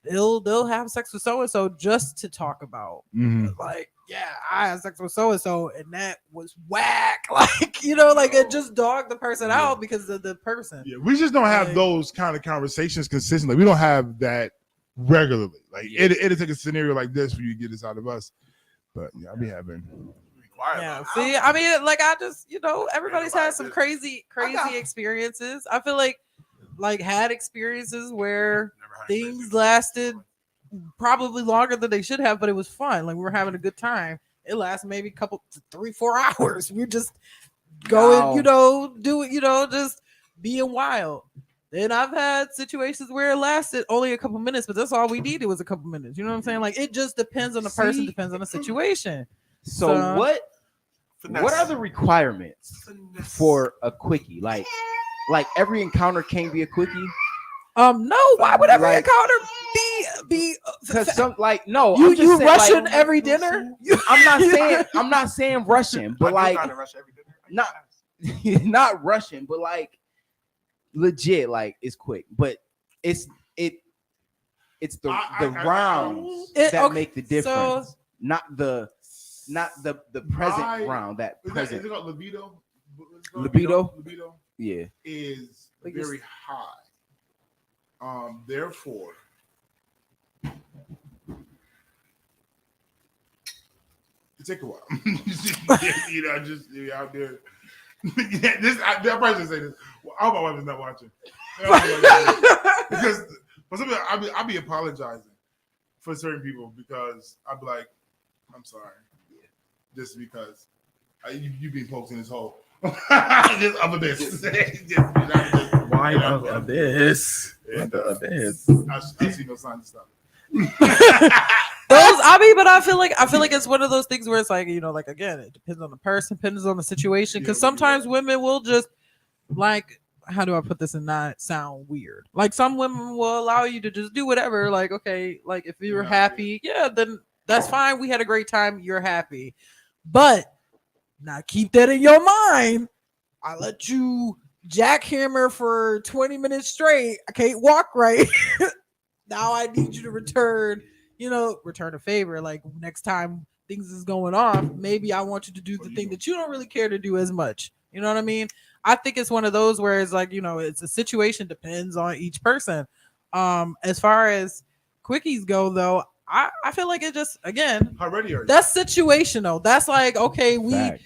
they'll have sex with so and so just to talk about like, yeah, I had sex with so and so and that was whack. Like, like it just dogged the person out because of the person. Yeah, we just don't have those kind of conversations consistently. We don't have that regularly. Like it'll take a scenario like this for you to get this out of us. But yeah, I'll be having. Yeah. See, I mean, like I just, everybody's had some crazy experiences. I feel like had experiences where things lasted probably longer than they should have, but it was fun. Like we were having a good time. It lasted maybe 3-4 hours. We're just going, just being wild. Then I've had situations where it lasted only a couple minutes, but that's all we needed was a couple minutes. You know what I'm saying? Like it just depends on the person, depends on the situation. So what are the requirements for a quickie? Like every encounter can't be a quickie. No. Why would every encounter be? Because some no. You Russian like, every dinner. I'm not saying Russian, but like not Russian, but like legit. Like it's quick, but it's the rounds that make the difference, not the present round. That present. Is it called libido? Libido. Yeah, is very high. Therefore, it take a while. Just out there. I probably should say this. Well, I hope my wife is not watching. Because for some people, I'll be apologizing for certain people because I'll be like, I'm sorry. Just because you been poked in this hole. Just of abyss. Why of abyss? The abyss. I see no signs of stuff. But I feel like it's one of those things where it's like, like again, it depends on the person, depends on the situation. Because sometimes women will just like, how do I put this and not sound weird? Like some women will allow you to just do whatever. Like, okay, like if you're happy, then that's fine. We had a great time. You're happy. But now keep that in your mind. I let you jackhammer for 20 minutes straight. I can't walk right. Now I need you to return a favor. Like next time things is going off, maybe I want you to do the thing that you don't really care to do as much. You know what I mean? I think it's one of those where it's like, it's a situation, depends on each person. As far as quickies go though, I feel like it just, again, how ready are you? That's situational. That's like, okay, we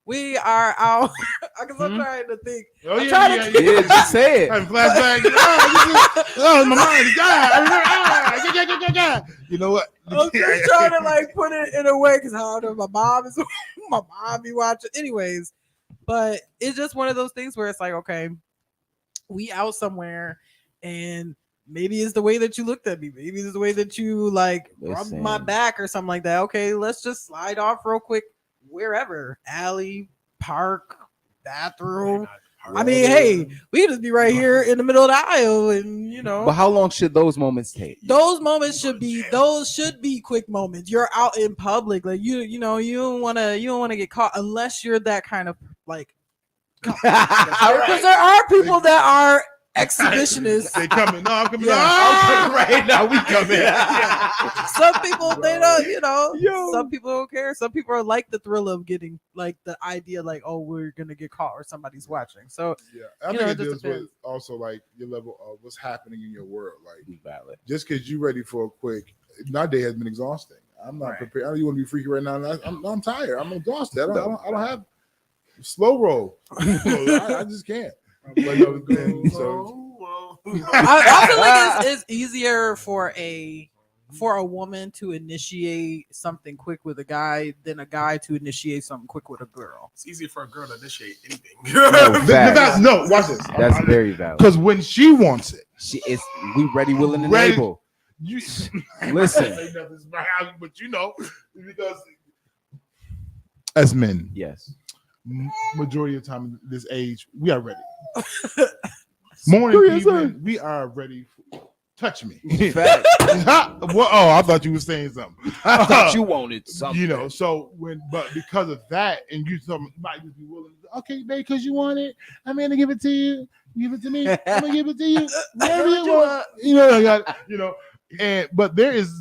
we are out because I'm trying to think. Just say it. Flashback. My mind is God. You know what? I'm just trying to like put it in a way because I don't know, my mom be watching. Anyways, but it's just one of those things where it's like, okay, we out somewhere and maybe it's the way that you looked at me. Maybe it's the way that you like rubbed my back or something like that. Okay, let's just slide off real quick. Wherever, alley, park, bathroom, I mean, hey, we could just be right here in the middle of the aisle, and But how long should those moments take? Those moments should be quick moments. You're out in public, like you don't want to get caught unless you're that kind of like. Because there are people that are exhibitionists. They coming. No, I'm coming. Yeah. Right now, we coming. Some people they don't. Some people don't care. Some people are like the thrill of getting like the idea, like, oh, we're gonna get caught or somebody's watching. So yeah, I think it deals with also like your level of what's happening in your world. Like, valid. Just because you're ready for a quick, my day has been exhausting. I'm not prepared. I don't even want to be freaky right now. I'm tired. I'm exhausted. I don't have slow roll. I just can't. I feel like it's easier for a woman to initiate something quick with a guy than a guy to initiate something quick with a girl. It's easier for a girl to initiate anything. No, watch this. That's very valid. Because when she wants it, we ready, willing, and able. Listen, but because as men, yes. Majority of the time this age, we are ready. Morning, evening, we are ready. Touch me. Fact. I thought you were saying something. I thought you wanted something. So but because of that, and you might just be willing to, okay, babe, because you want it, I'm gonna give it to you. Give it to me. I'm gonna give it to you. Whatever you want. But there is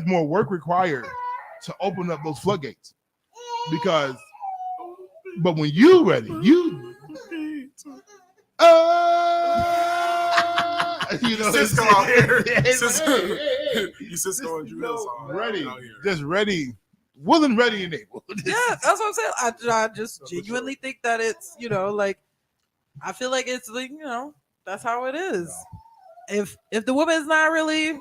more work required to open up those floodgates because. But when you ready, you Cisco out here. You Cisco and Drew Hill song. Ready, just ready, willing, ready, and able. Yeah, that's what I'm saying. I just genuinely think that it's like I feel like it's like that's how it is. If the woman's not really,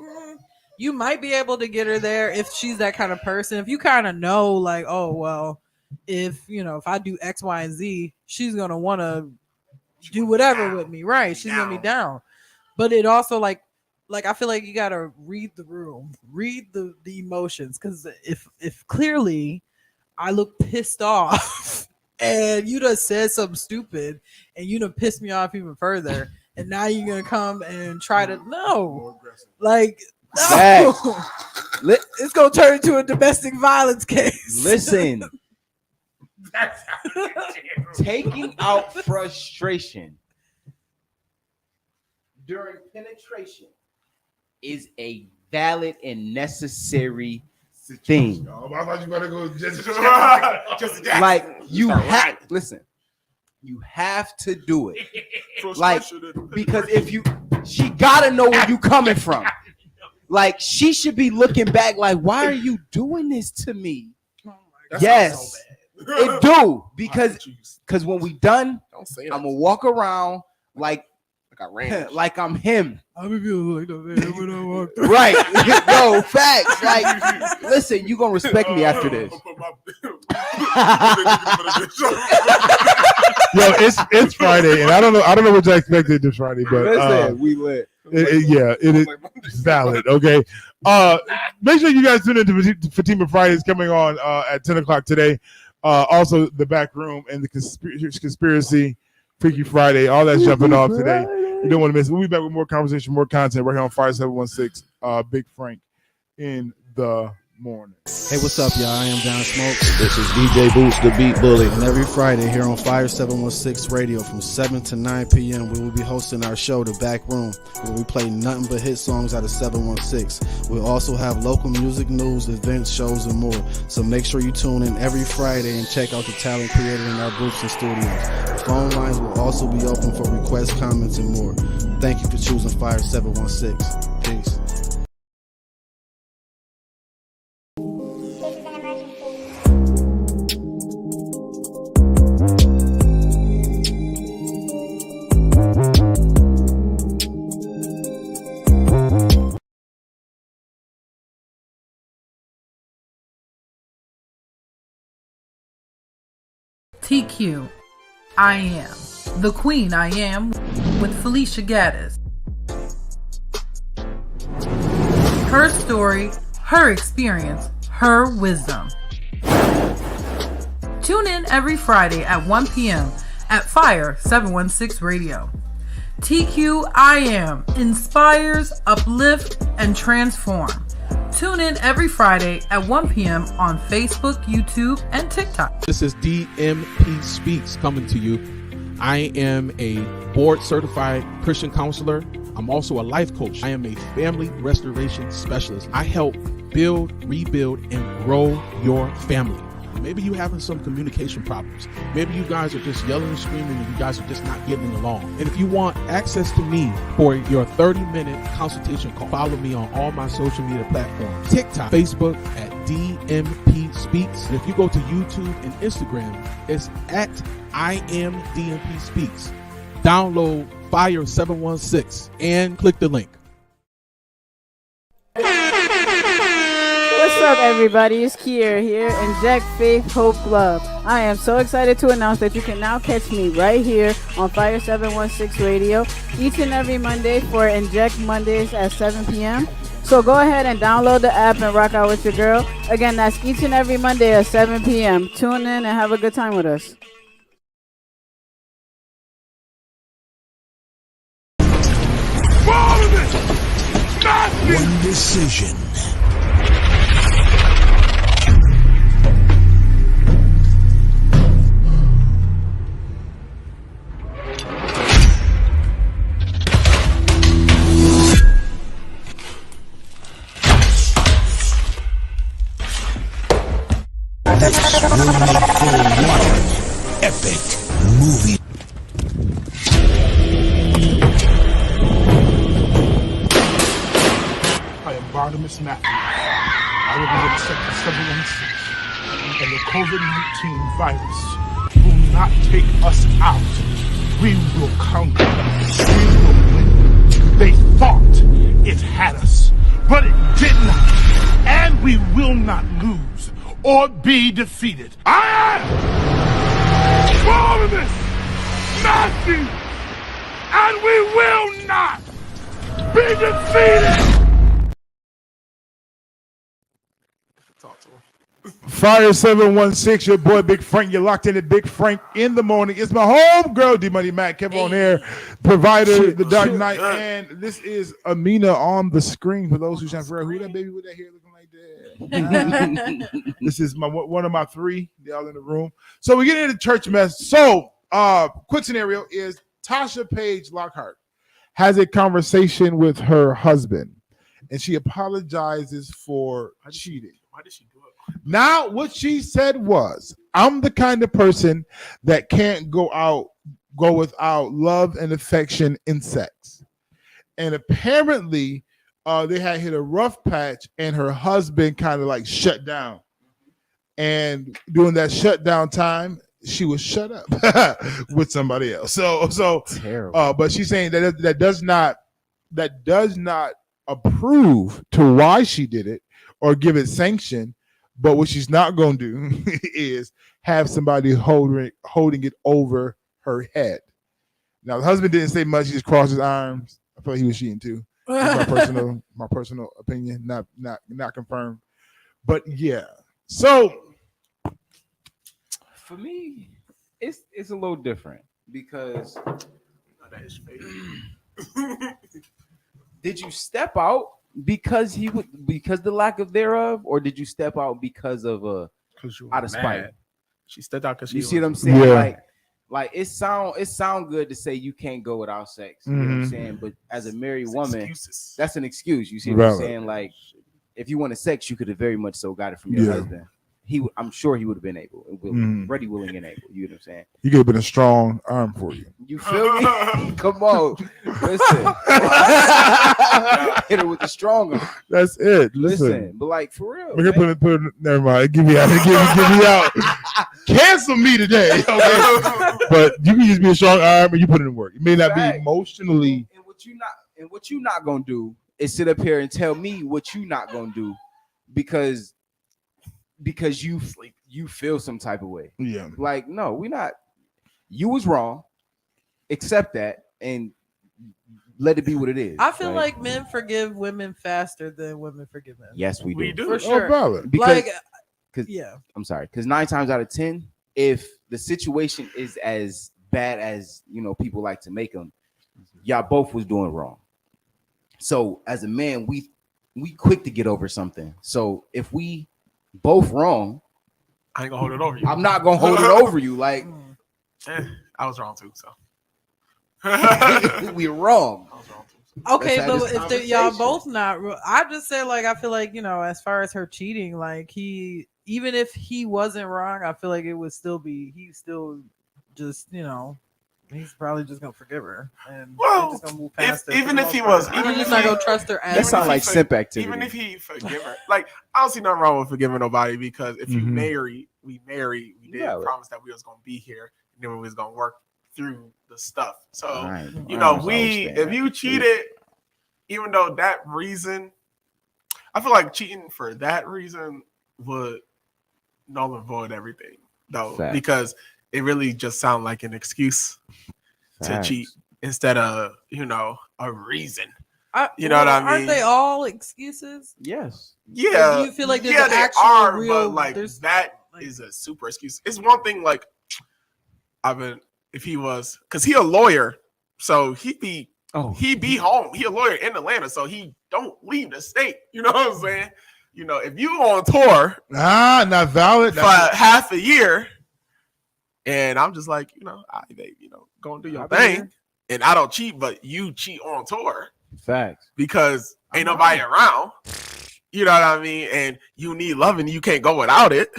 you might be able to get her there if she's that kind of person. If you kind of know, like, oh well. If I do X, Y, and Z, she's gonna want to do whatever with me, right? She's gonna be down. But it also like I feel like you gotta read the room, read the emotions, because if clearly I look pissed off and you done said something stupid and you done pissed me off even further, and now you're gonna come and try to it's gonna turn into a domestic violence case. Listen. Taking out frustration during penetration is a valid and necessary thing. I thought you better go just like you have listen. You have to do it. Like because she gotta know where you coming from. Like she should be looking back like, why are you doing this to me? Yes. It do because when we done, I'm gonna walk around like I'm him. I'm gonna be like that when I walk through. Right? No facts. Like, listen, you gonna respect me after this? Yo, it's Friday, and I don't know what you expected this Friday, but listen, we lit. It is valid. Okay, make sure you guys tune into Fatima Fridays coming on at 10 o'clock today. Also, the back room and the conspiracy Freaky Friday, all that's jumping off today. You don't want to miss it. We'll be back with more conversation, more content right here on Fire 716. Big Frank in the morning. Hey, what's up, y'all? I am John Smoke. This is DJ Boost, the Beat Bully. And every Friday here on Fire 716 Radio from 7 to 9 p.m., we will be hosting our show, The Back Room, where we play nothing but hit songs out of 716. We'll also have local music news, events, shows, and more. So make sure you tune in every Friday and check out the talent created in our booths and studios. Phone lines will also be open for requests, comments, and more. Thank you for choosing Fire 716. Peace. TQ, I Am, The Queen I Am with Felicia Gaddis. Her story, her experience, her wisdom. Tune in every Friday at 1 p.m. at Fire 716 Radio. TQIM inspires, uplift, and transform. Tune in every Friday at 1 p.m. on Facebook, YouTube, and TikTok. This is DMP Speaks coming to you. I am a board certified Christian counselor. I'm also a life coach. I am a family restoration specialist. I help build, rebuild, and grow your family. Maybe you're having some communication problems. Maybe you guys are just yelling and screaming and you guys are just not getting along. And if you want access to me for your 30-minute consultation call, follow me on all my social media platforms. TikTok, Facebook at DMP Speaks. And if you go to YouTube and Instagram, it's at I am DMP Speaks. Download Fire 716 and click the link. What's up, everybody? It's Kier here, Inject Faith Hope Love. I am so excited to announce that you can now catch me right here on Fire 716 Radio each and every Monday for Inject Mondays at 7 p.m. So go ahead and download the app and rock out with your girl. Again, that's each and every Monday at 7 p.m. Tune in and have a good time with us. One decision. This will make for one epic movie. I am Barnabas Matthews. I will be in Sector 716, and the COVID-19 virus will not take us out. We will conquer. We will win. They thought it had us, but it did not. And we will not lose or be defeated. I am Barnabas Matthews, and we will not be defeated. Fire 716, your boy Big Frank. You're locked in at Big Frank in the morning. It's my home girl, D Money Mac, kept on air, provider, the Dark Knight, and this is Amina on the screen. For those who trying to figure out who that baby with that hair looking like that. This is one of my three. They all in the room. So we get into church mess. So, quick scenario is Tasha Page Lockhart has a conversation with her husband, and she apologizes for cheating. Why did she do it? Now, what she said was, I'm the kind of person that can't go without love and affection in sex. And apparently, they had hit a rough patch, and her husband kind of like shut down. And during that shutdown time, she was shut up with somebody else. So terrible. But she's saying that does not approve to why she did it or give it sanction. But what she's not going to do is have somebody holding it over her head. Now, the husband didn't say much. He just crossed his arms. I feel like he was cheating too. That's my personal opinion, not confirmed. But yeah. So for me, it's a little different because did you step out because the lack of thereof, or did you step out because of out of spite? She stepped out because you see what I'm saying? Yeah. Like it sound good to say you can't go without sex. You know what I'm saying? But as a married woman, that's an excuse. You see what I'm saying? Like if you wanted sex, you could have very much so got it from your husband. I'm sure he would have been able, ready, willing, and able. You know what I'm saying? He could have been a strong arm for you. You feel me? Come on, listen. Hit her with the strong arm. That's it. Listen, but like for real. We're gonna put it. Never mind. Give me out. Give me out. Cancel me today. Okay? But you can just be a strong arm and you put it in work. It may not be emotionally. And what you not gonna do is sit up here and tell me what you not gonna do because you feel some type of way. Yeah. Like, no, we not. You was wrong. Accept that and let it be what it is. I feel like men forgive women faster than women forgive men. Yes, we do. We do. For sure. Valid. Because, yeah. I'm sorry. Because 9 times out of 10, if the situation is as bad as people like to make them, y'all both was doing wrong. So as a man, we quick to get over something. So if we both wrong, I ain't gonna hold it over you. I'm not gonna hold it over you. Like I was wrong too. So we're wrong. I was wrong too. Okay, but if y'all both not, I just say like I feel like as far as her cheating, like even if he wasn't wrong, I feel like it would still be he's still just he's probably just gonna forgive her and just gonna move past it. Even if he was, even just not gonna trust her. That sounds like simp activity. Even if he forgive her, like I don't see nothing wrong with forgiving nobody because if you marry, we did promise that we was gonna be here and then we was gonna work through the stuff. So if you cheated, even though that reason, I feel like cheating for that reason would null and void everything though, because it really just sounds like an excuse to cheat instead of a reason. You know what I mean? Aren't they all excuses? Yes. Yeah. Do you feel like there's they an actual are, real? But like that is a super excuse. It's one thing like if he was, because he a lawyer, so he be home. He a lawyer in Atlanta, so he don't leave the state. You know what I'm saying? If you on tour, not valid for half a year, and I'm just like, babe, go and do your thing, and I don't cheat, but you cheat on tour. Facts. Because ain't nobody around. You know what I mean? And you need loving, you can't go without it.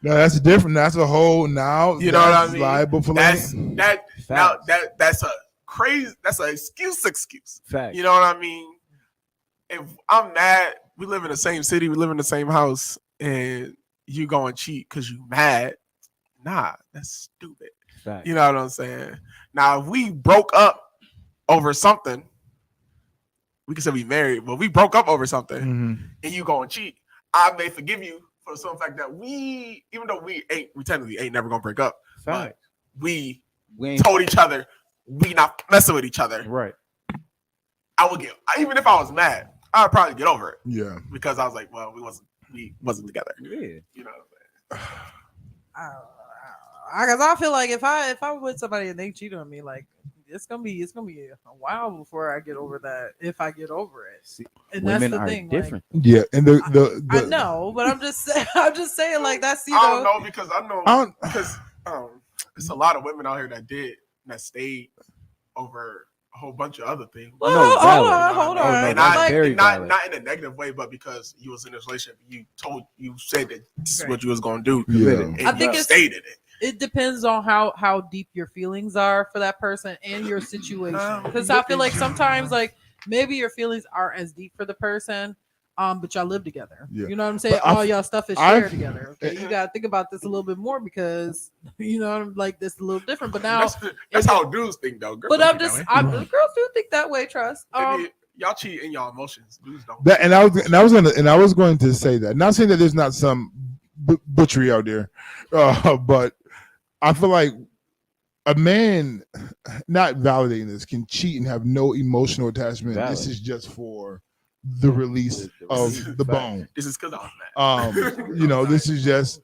No, that's different. That's a whole now. You know what I mean? Liable for that's a crazy. That's an excuse. Facts. You know what I mean? If I'm mad, we live in the same city, we live in the same house, and you go and cheat because you mad. Nah, that's stupid. Facts. You know what I'm saying? Now, if we broke up over something, we can say we married, but we broke up over something, and you go and cheat, I may forgive you for some fact that even though we technically ain't never gonna break up, but we told each other we not messing with each other. Right. I would even if I was mad, I'd probably get over it. Yeah. Because I was like, well, we wasn't together. Yeah. You know what I'm saying? Because I feel like if I'm with somebody and they cheat on me, like it's gonna be a while before I get over that. If I get over it, and women that's the are thing. different. Like, yeah, and I know, but I'm just saying like that's I don't know because there's a lot of women out here that stayed over a whole bunch of other things. Well, hold on. And not in a negative way, but because you was in this relationship, you said that this is what you was gonna do. Yeah. And I think you stated it. It depends on how deep your feelings are for that person and your situation. Because I feel like sometimes like maybe your feelings aren't as deep for the person, but y'all live together. Yeah. You know what I'm saying? All y'all stuff is shared together. Okay, you gotta think about this a little bit more because like this a little different. But now that's how dudes think though. Girls but girls do think that way. Trust. Y'all cheat in y'all emotions. Dudes don't. I was going to say that. Not saying that there's not some butchery out there, but I feel like a man not validating this can cheat and have no emotional attachment. Valid. This is just for the release of the bone. This is because I was mad. This is just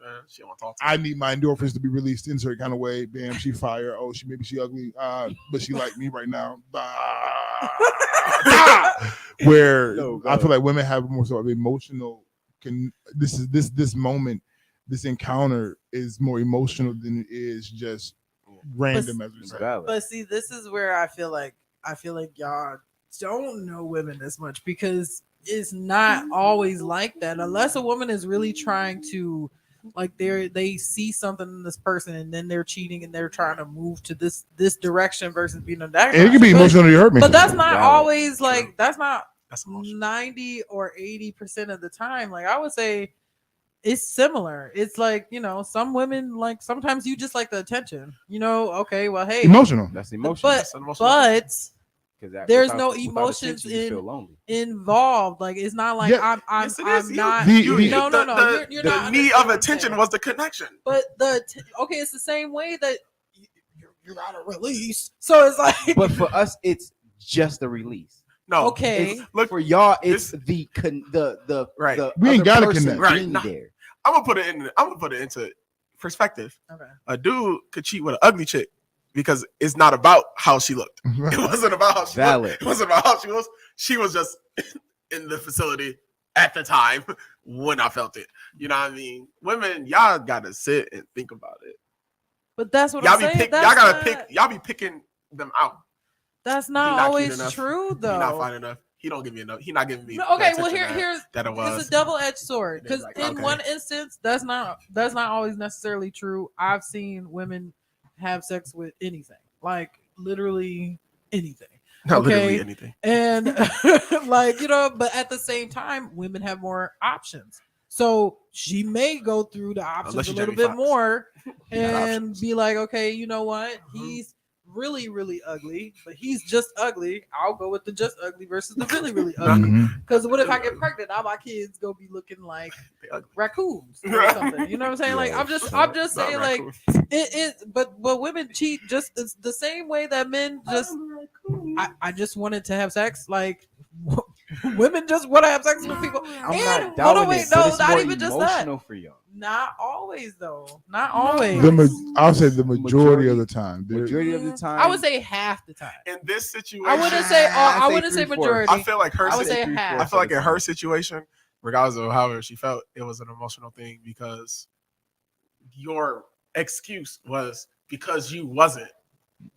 I need my endorphins to be released in a certain kind of way. Bam, she fire. Oh, she ugly, but she like me right now. Where I feel like women have more sort of emotional. This moment, this encounter is more emotional than it is just random, as we say. But see, this is where I feel like y'all don't know women as much because it's not always like that unless a woman is really trying to like they see something in this person and then they're cheating and they're trying to move to this direction versus being in that. And it can be emotionally hurt me, but that's not always like that's 90 or 80% of the time. Like I would say it's similar. It's like, some women like sometimes you just like the attention. Okay, well, hey, emotional. That's emotional. But there's no emotions involved. Like it's not like I'm not. No. You're not. The need of attention was the connection. But it's the same way that you gotta release. So it's like. But for us, it's just the release. No. Okay. Look for y'all, it's the right. We ain't gotta connect. Right. There. I'm gonna put it into perspective. Okay. A dude could cheat with an ugly chick because it's not about how she looked. It wasn't about how she looked. It wasn't about how she was. She was just in the facility at the time when I felt it. You know what I mean? Women, y'all gotta sit and think about it. But that's what I'm saying. Y'all gotta pick. Y'all be picking them out. That's not always true, though. He not fine enough. He don't give me enough. He not giving me. Okay, well here's that it was. It's a double-edged sword because in one instance that's not always necessarily true. I've seen women have sex with anything, like literally anything. Not literally anything. And like, you know, but at the same time, women have more options. So she may go through the options a little bit more and be like, okay, you know what? He's really, really ugly, but he's just ugly. I'll go with the just ugly versus the really, really ugly. Because what if I get pregnant? Now my kids go be looking like raccoons or something. You know what I'm saying? Like I'm just saying like but women cheat just it's the same way that men just I just wanted to have sex. Like women just want to have sex with people. I'm not doubting it, but it's not more even just emotional that. for y'all. Not always, though. Not always. I'll say the majority of the time. Majority of the time. I would say half the time. In this situation, I wouldn't say majority. I feel like her. I would say half. I feel like in her situation, regardless of however she felt, it was an emotional thing because your excuse was because you wasn't.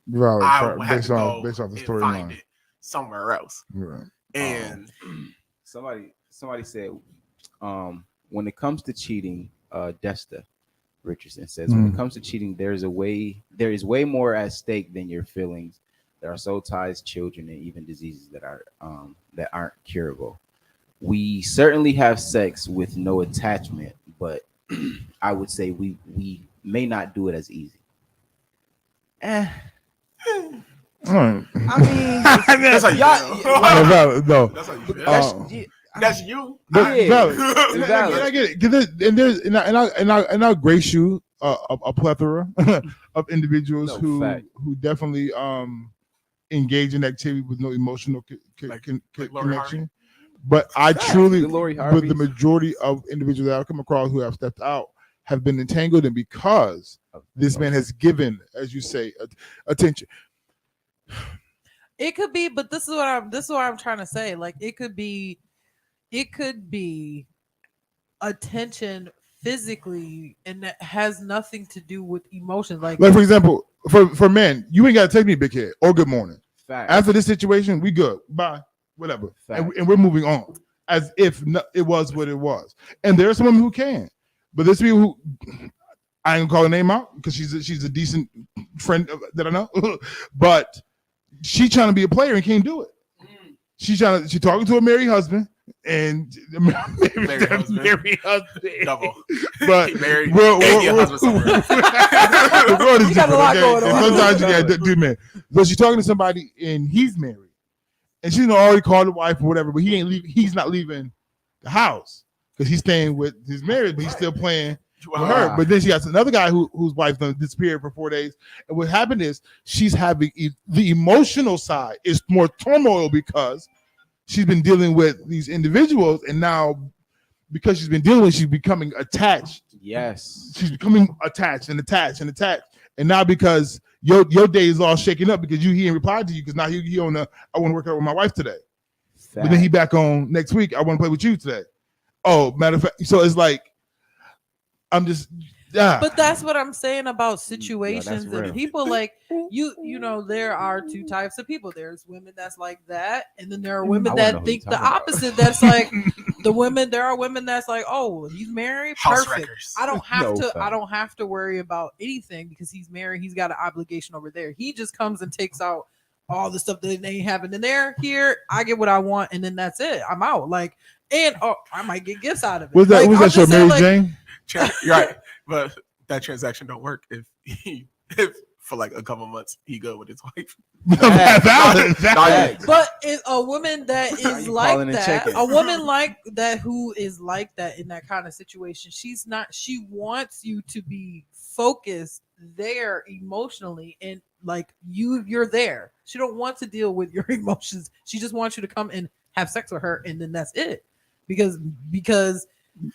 Right. Based off the storyline. Somewhere else. Right. And somebody said, when it comes to cheating, Desta Richardson says, when it comes to cheating, there is way more at stake than your feelings. There are soul ties, children, and even diseases that aren't curable. We certainly have sex with no attachment, but I would say we may not do it as easy. Right. I mean, that's how you no. That's how you feel. That's you. I get it. And I'll grace you a plethora of individuals who definitely engage in activity with no emotional connection. But I truly, with the majority of individuals that I've come across who have stepped out, have been entangled, and because this man has given, as you say, attention. It could be, but this is what I'm trying to say. Like it could be attention physically, and that has nothing to do with emotions. Like for example, for men, you ain't got to take me big head or good morning. Fact. After this situation, we good. Bye. Whatever. And we're moving on as if it was what it was. And there are some women who can, but there's people who I ain't gonna call her name out because she's a decent friend that I know, but she trying to be a player and can't do it. She's talking to a married husband and married husband. Double. But married. The world is different. Okay? And sometimes you got to do man. So she's talking to somebody and he's married, and she's already called the wife or whatever, but he's not leaving the house because he's staying with his married, but he's still playing with her. But then she has another guy whose wife disappeared for 4 days, and what happened is she's having the emotional side is more turmoil because she's been dealing with these individuals, and now because she's been dealing with, she's becoming attached. Yes, she's becoming attached, and now because your day is all shaken up because he ain't replied to you because now he on the I want to work out with my wife today, but then he back on next week. I want to play with you today. Oh, matter of fact, so it's like I'm just. But that's what I'm saying about situations and people like you know, there are two types of people. There's women that's like that, and then there are women that think the opposite. That's like there are women that's like, oh, he's married, perfect. I don't have to worry about anything because he's married. He's got an obligation over there. He just comes and takes out all the stuff that ain't happening there. Here, I get what I want, and then that's it. I'm out. Like, and I might get gifts out of it. Was that your Mary Jane? You're right, but that transaction don't work if for like a couple months he good with his wife. But a woman that is like that, a woman like that who is like that in that kind of situation, she wants you to be focused there emotionally and like you're there. She don't want to deal with your emotions. She just wants you to come and have sex with her, and then that's it. Because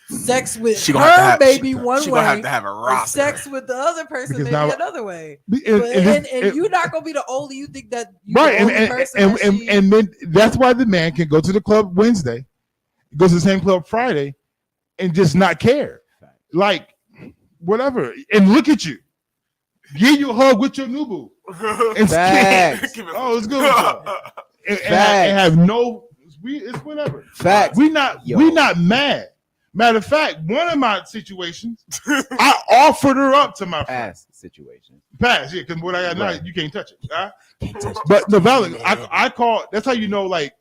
sex with She gonna have to her have- maybe she- one she way, gonna have to have a or roster. sex with the other person Because maybe now- another way. And- But, and this- you're not gonna be the only. You think that you right, the and only person and, that and, she- and then that's why the man can go to the club Wednesday, goes to the same club Friday, and just not care, like whatever, and look at you, give you a hug with your new boo, and Facts. oh, it's good, and have no, it's whatever. Facts. We not mad. Matter of fact, one of my situations, I offered her up to my friend. Past situation. Pass, yeah, because what I got now, Right. you can't touch it. Huh? But the valid, I call. That's how you know, like,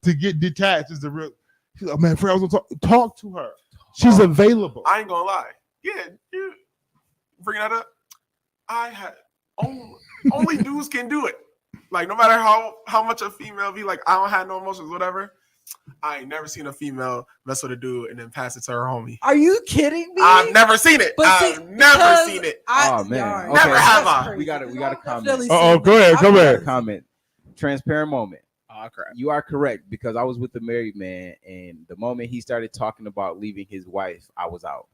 to get detached is the real. She's like, man, Fred, I was gonna talk to her. She's available. I ain't gonna lie. Yeah, you bring that up. I had only dudes can do it. Like, no matter how much a female be like, I don't have no emotions, whatever. I ain't never seen a female mess with a dude and then pass it to her homie. Are you kidding me? I've never seen it. I've never seen it. Oh man, Never have I. We got a comment. Oh, go ahead, come ahead. Comment. Transparent moment. Oh, crap. You are correct because I was with a married man, and the moment he started talking about leaving his wife, I was out.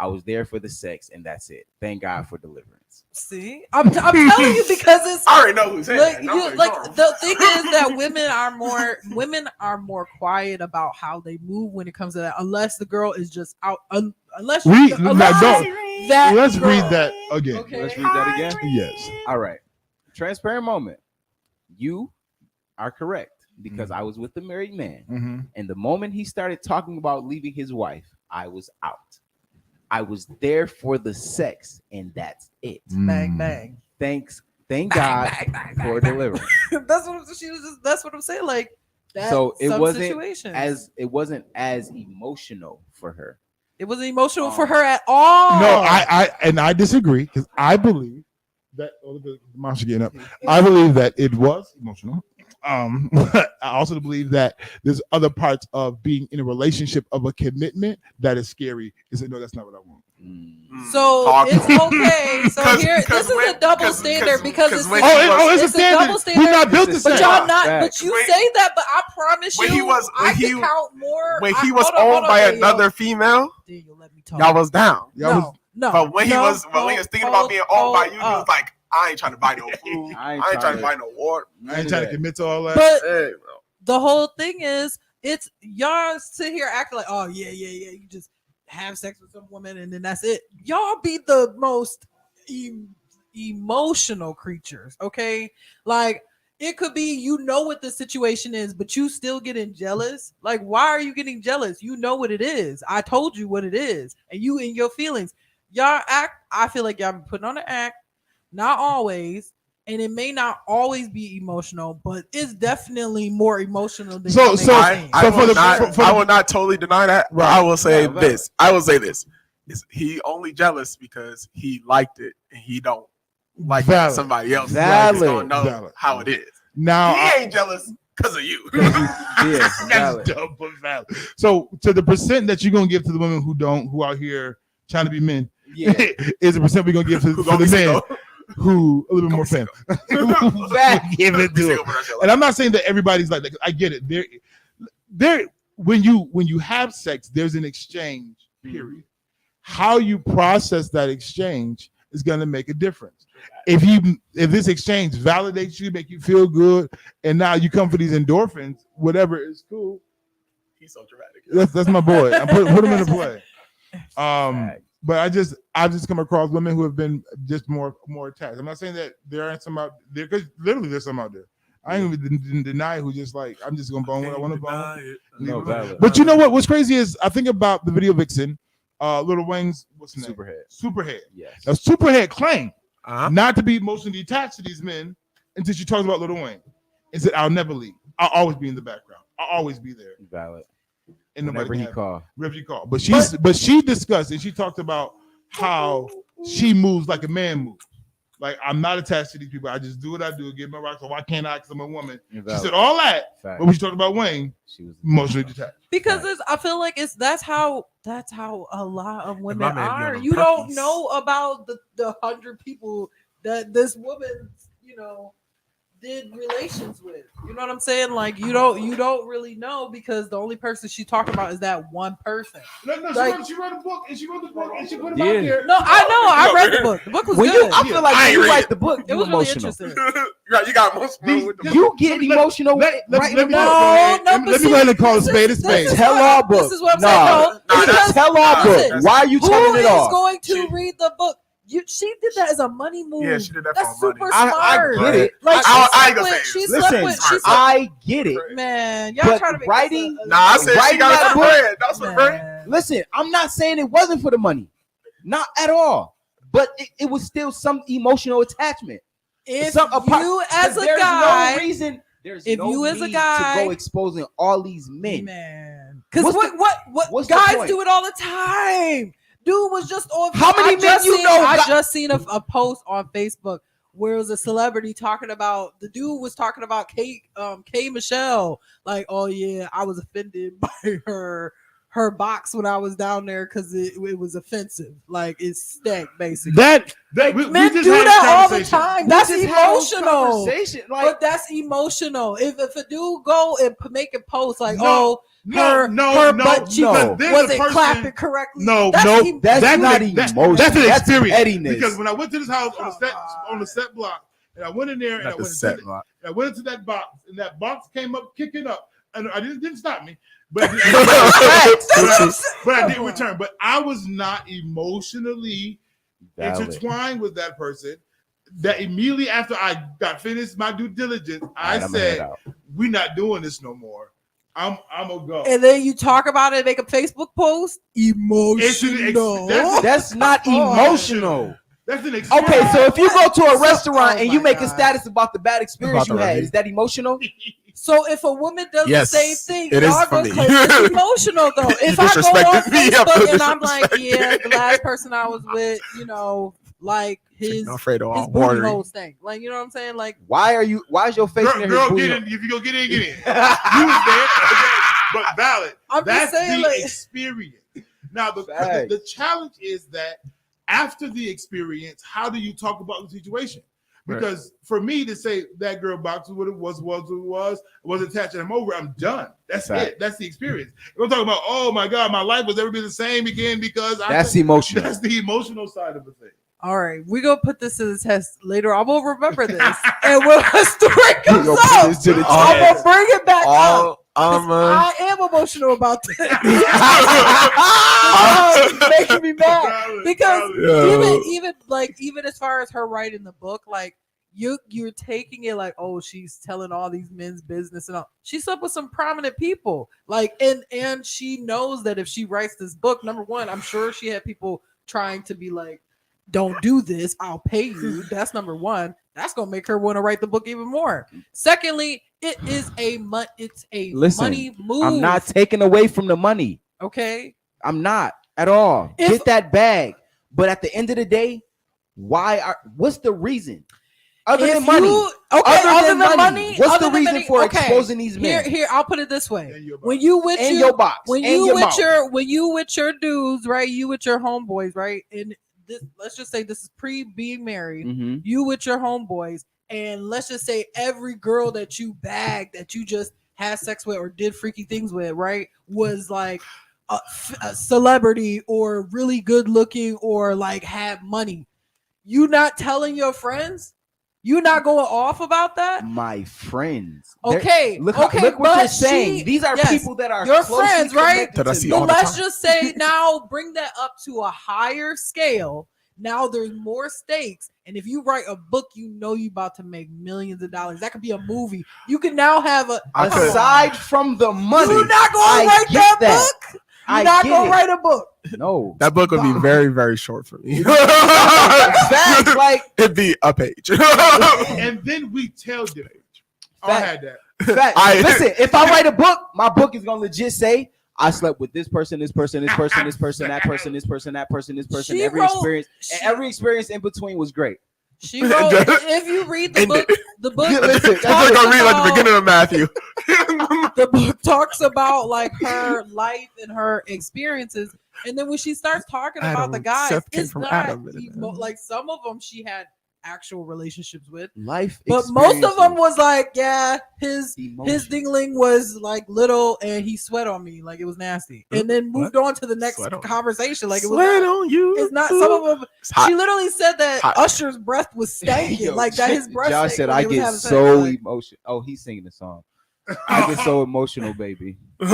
I was there for the sex, and that's it. Thank God for deliverance. See, I'm telling you because it's. I already know who's saying like, that. you, like the thing is that women are more quiet about how they move when it comes to that, unless the girl is just out. Unless Let's girl- read that again. Okay. Let's read that again. Yes. All right. Transparent moment. You are correct because I was with the married man, Mhm. and the moment he started talking about leaving his wife, I was out. I was there for the sex, and that's it. Bang bang. Thank God for deliverance. That's what she was. That's what I'm saying. Like that. So it some wasn't situations. as emotional for her. It wasn't emotional for her at all. No, I disagree because I believe that the monster getting up. I believe that it was emotional. I also believe that there's other parts of being in a relationship of a commitment that is scary. Is it no? That's not what I want. So it's okay. So here, this is a double standard because it's a standard. double standard. We're not built the same. But y'all not. Facts. But you say that. But I promise you, I he can count more. When I- he was hold on, owned by Daniel. another female, Daniel, let me talk. y'all was down. No. But when he was thinking about being owned by you, he was like, I ain't trying to buy no food. I ain't trying to buy no water. I ain't trying to commit to all that. But Hey, bro. the whole thing is, it's y'all sit here acting like, oh yeah. You just have sex with some woman and then that's it. Y'all be the most emotional creatures, okay? Like it could be you know what the situation is, but you still getting jealous. Like, why are you getting jealous? You know what it is. I told you what it is, and you in your feelings. Y'all act. I feel like y'all been putting on an act. Not always, and it may not always be emotional, but it's definitely more emotional than So- y'all so- make it seem. I will not totally deny that. Right. I will say Right. this. I will say this. He only jealous because he liked it and he don't like Valid. somebody else. Valid. Don't know Valid. how it is. Now He ain't jealous because of you. Yeah, that's valid. dope, but valid. So to the percent that you're gonna give to the women who out here trying to be men, Yeah. is the percent we're gonna give to Who for gonna the be men single? who a little bit more fam. Give it to it. And I'm not saying that everybody's like that. I get it. There when you have sex, there's an exchange, period. How you process that exchange is gonna make a difference. If this exchange validates you, make you feel good, and now you come for these endorphins, whatever is cool. He's so dramatic. That's my boy. I put him in the play. But I've just come across women who have been just more attached. I'm not saying that there aren't some out there, because literally there's some out there. I ain't even deny who just like, I'm just gonna bone what I want to bone. No, valid. But you know what? What's crazy is I think about the video vixen, Lil Wayne's what's his name? Superhead. Yes. Now Superhead claimed not to be emotionally attached to these men until she talks about Lil Wayne. And said, I'll never leave. I'll always be in the background. I'll always be there. Valid. And Whenever nobody he can call. whenever he call. But she discussed and she talked about how she moves like a man moves. Like, I'm not attached to these people. I just do what I do, give my rocks. So why can't I? Because I'm a woman. Valid. She said all that. Fact. But when she talked about Wayne, she was emotionally detached. Because I feel like that's how a lot of women my man be on are. them You don't puppies. know about the 100 people that this woman, did relations with. You know what I'm saying? Like you don't really know because the only person she talked about is that one person. No, like, she wrote a book and she wrote the book and she put it out there. No, I know. I read the book. The book was good. I feel like when you write the book, it you was emotional. really interesting. You got emotional with the book. You get emotional let me writing a book. let me go ahead and call a spade a spade. Tell all book. This is what I'm saying. No, that's tell all book. Why are you telling it all? Who is going to read the book? She did that as a money move. Yeah, she did that That's for super money. smart. I get it. Like Listen, I get it. Man, y'all trying to make writing. I said she got it for bread. That's what bread. Listen, I'm not saying it wasn't for the money, not at all. But it was still some emotional attachment. If you as a guy, there's if no you as a need guy to go exposing all these men, man, because what guys do it all the time. Dude was just on. How many men you know? I just seen a post on Facebook where it was a celebrity talking about the dude was talking about K Michelle. Like, oh yeah, I was offended by her box when I was down there because it was offensive. Like it stank basically. Men do that all the time. That's emotional. But that's emotional. If a dude go and make a post like, her butt cheek wasn't clapping correctly. That's not emotion. That's an experience. Pettiness. Because when I went to this house on the set block, and I went in there and I went into that box, and that box came up kicking up, and I didn't stop me, but I did return. But I was not emotionally intertwined with that person. That immediately after I got finished my due diligence, I said, "We're not doing this no more. I'm gonna go." And then you talk about it, make a Facebook post. Emotional. That's not emotional. That's an experience. Okay, so if you go to a restaurant and you make a status about the bad experience you had, is that emotional? So if a woman does the same thing, it y'all is gonna funny. claim it's emotional though. If I go on Facebook and I'm like, yeah, the last person I was with, like his booty hole stank. Like, you know what I'm saying? Like, why is your face in there? Girl, get in. If you go get in, get in. You was there, but valid. That's the experience. Now the challenge is that after the experience, how do you talk about the situation? Because for me to say that girl box what it was attached and I'm over, I'm done. That's it. That's the experience. We're talking about, oh my God, my life will never be the same again because that's emotional. That's the emotional side of the thing. All right, we're gonna put this to the test later. I'm gonna remember this, and when the story comes up, I'm gonna bring it back up. I am emotional about this. It's making me mad because even as far as her writing the book, like you're taking it like, oh, she's telling all these men's business and all. She slept with some prominent people, like and she knows that if she writes this book, number one, I'm sure she had people trying to be like, don't do this, I'll pay you. That's number one. That's gonna make her want to write the book even more. Secondly, it is a money move. I'm not taking away from the money. Okay, I'm not at all. Get that bag. But at the end of the day, what's the reason? Other than money. Other than money. What's the reason for exposing these men? Here, I'll put it this way. When you with your box. When you with your dudes, right? You with your homeboys, right? And let's just say this is pre being married. Mm-hmm. You with your homeboys, and let's just say every girl that you bagged that you just had sex with or did freaky things with, right, was like a celebrity or really good looking or like had money. You not telling your friends? You not going off about that? My friends. Okay. Look what you're saying. These are people that are your friends, right? That I see but all the let's time. just say now bring that up to a higher scale. Now there's more stakes. And if you write a book, you know you about to make millions of dollars. That could be a movie. You can now have aside from the money. You're not going to write that book? You're not going to write a book. No. That book would be very, very short for me. Facts, like it'd be a page. And then we tell them. I had that. Listen, if I write a book, my book is gonna legit say I slept with this person, this person, this person, this person, that person, this person, that person, this person. Every experience in between was great. She wrote. If you read the book, Listen, I'm gonna read like the beginning of Matthew. The book talks about like her life and her experiences, and then when she starts talking about the guys, it's not like some of them she had actual relationships with. Life, but most of them was like, yeah, his dingling was like little, and he sweat on me like it was nasty, and then moved on to the next conversation like it was sweat on you. It's not some of them. She literally said that Usher's breath was stanking, like that his breath. Josh said, "I get so emotional." Oh, he's singing the song. I get so emotional, baby. So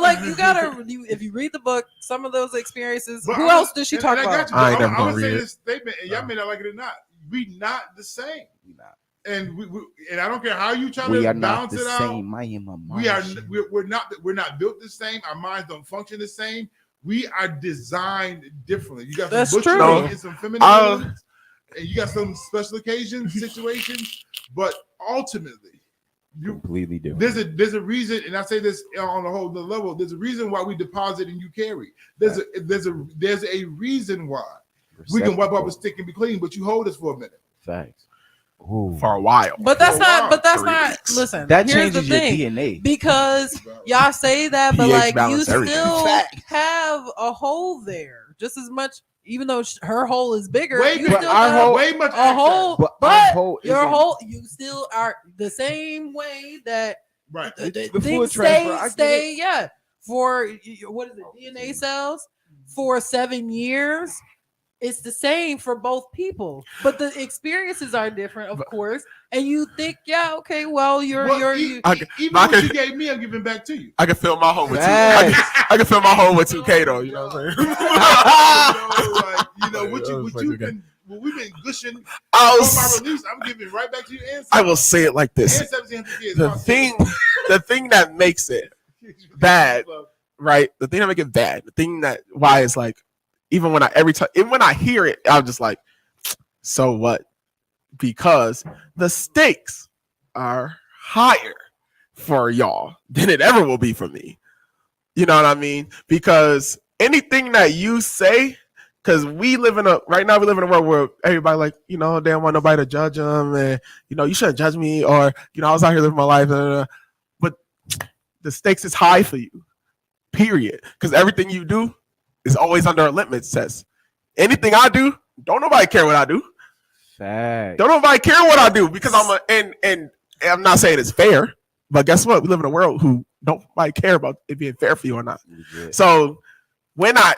like you gotta, if you read the book, some of those experiences. Who else did she talk about? I ain't never gonna read this statement, and y'all may not like it or not. We not the same. We not. And we and I don't care how you try to balance it out. We're not built the same. Our minds don't function the same. We are designed differently. You got some butchery and some feminine elements, and you got some special occasions, situations, but ultimately. Completely different. There's a reason, and I say this on a whole level. There's a reason why we deposit and you carry. There's a reason why we can wipe up a stick and be clean, but you hold us for a minute. Facts. Ooh. For a while. But that's not. Listen, that here's changes the thing, your DNA because y'all say that, but like you still have a hole there just as much. Even though her hole is bigger, you still have way much a hole. But your isn't. hole, you still are the same way that before things stay. Yeah, for what is it? DNA cells for 7 years. It's the same for both people, but the experiences are different, of course. And you think, yeah, okay, well, even what you gave me, I'm giving back to you. I can fill my hole with I can fill my hole with 2K though. You know what I'm saying? We've been gushing on my release. I'm giving right back to you. I will say it like this: the thing that makes it bad, right? The thing that makes it bad, the thing that why it's like. Even when I hear it, I'm just like, so what? Because the stakes are higher for y'all than it ever will be for me. You know what I mean? Because anything that you say, because we live in a world where everybody like, you know, they don't want nobody to judge them, and you know, you shouldn't judge me, or you know, I was out here living my life, but the stakes is high for you. Period. Because everything you do is always under a litmus test. Anything I do, don't nobody care what I do. Fact. Don't nobody care what I do because and I'm not saying it's fair, but guess what? We live in a world who don't nobody care about it being fair for you or not. Yeah. So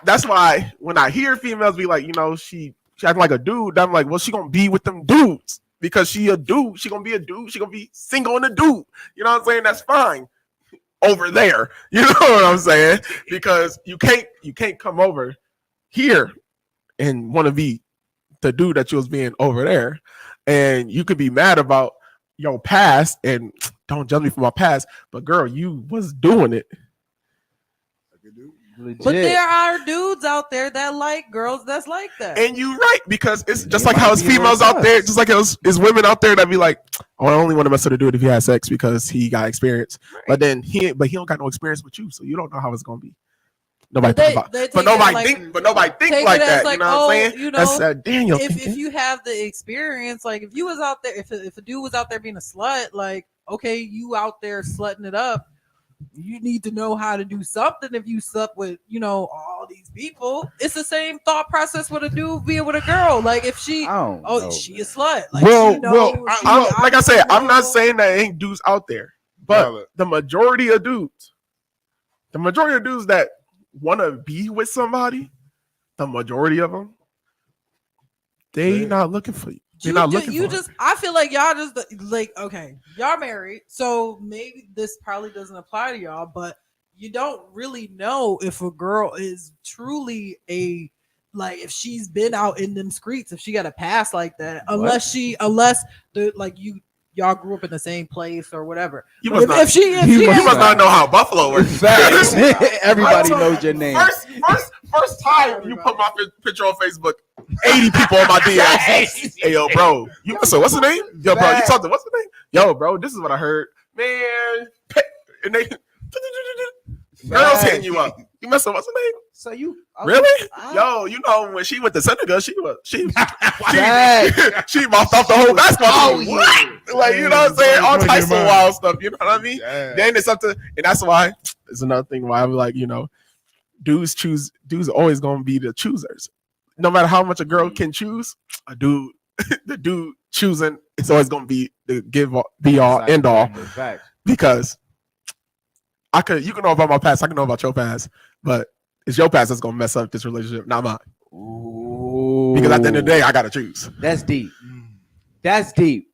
that's why when I hear females be like, you know, she acting like a dude, I'm like, well, she gonna be with them dudes because she a dude. She gonna be a dude. She gonna be single and a dude. You know what I'm saying? That's fine. Over there, you know what I'm saying? Because you can't come over here and want to be the dude that you was being over there, and you could be mad about your past and don't judge me for my past, but girl, you was doing it. Legit. But there are dudes out there that like girls that's like that. And you're right, because it's just like how it's females out there, just like it's women out there that be like, oh, I only want to mess with a dude if he has sex because he got experience. Right. But then he don't got no experience with you, so you don't know how it's gonna be. Nobody think like that. You know what I'm saying? You know, that's Daniel. If you have the experience, like if you was out there, if a dude was out there being a slut, like okay, you out there slutting it up. You need to know how to do something if you slept with, you know, all these people. It's the same thought process with a dude being with a girl. Like if she, she a slut. Like, like I said, I'm not saying that ain't dudes out there, but the majority of dudes that want to be with somebody, the majority of them, they not looking for you. I feel like y'all just like, okay, y'all married, so maybe this probably doesn't apply to y'all, but you don't really know if a girl is truly like if she's been out in them streets, if she got a past like that, unless y'all grew up in the same place or whatever. You must not know how Buffalo works. Everybody knows your name. First time you put my picture on Facebook, 80 people on my DMs. Hey, yo, bro. So what's the name? Yo, bro, you talked to what's the name? Yo, bro, this is what I heard. Man. And they girls hitting you up. You messing what's the name? So you really? Yo, you know when she went to Senegal, she mouthed off the whole basketball team. Like, you know what I'm saying? All types of wild stuff. You know what I mean? Then it's up to, and that's why it's another thing why I'm like, you know, dudes always gonna be the choosers. no matter how much a girl can choose, a dude, the dude choosing, it's always gonna be the be all end all. Because you can know about my past, I can know about your past, but it's your past that's gonna mess up this relationship, not mine. Ooh. Because at the end of the day, I gotta choose. That's deep. That's deep.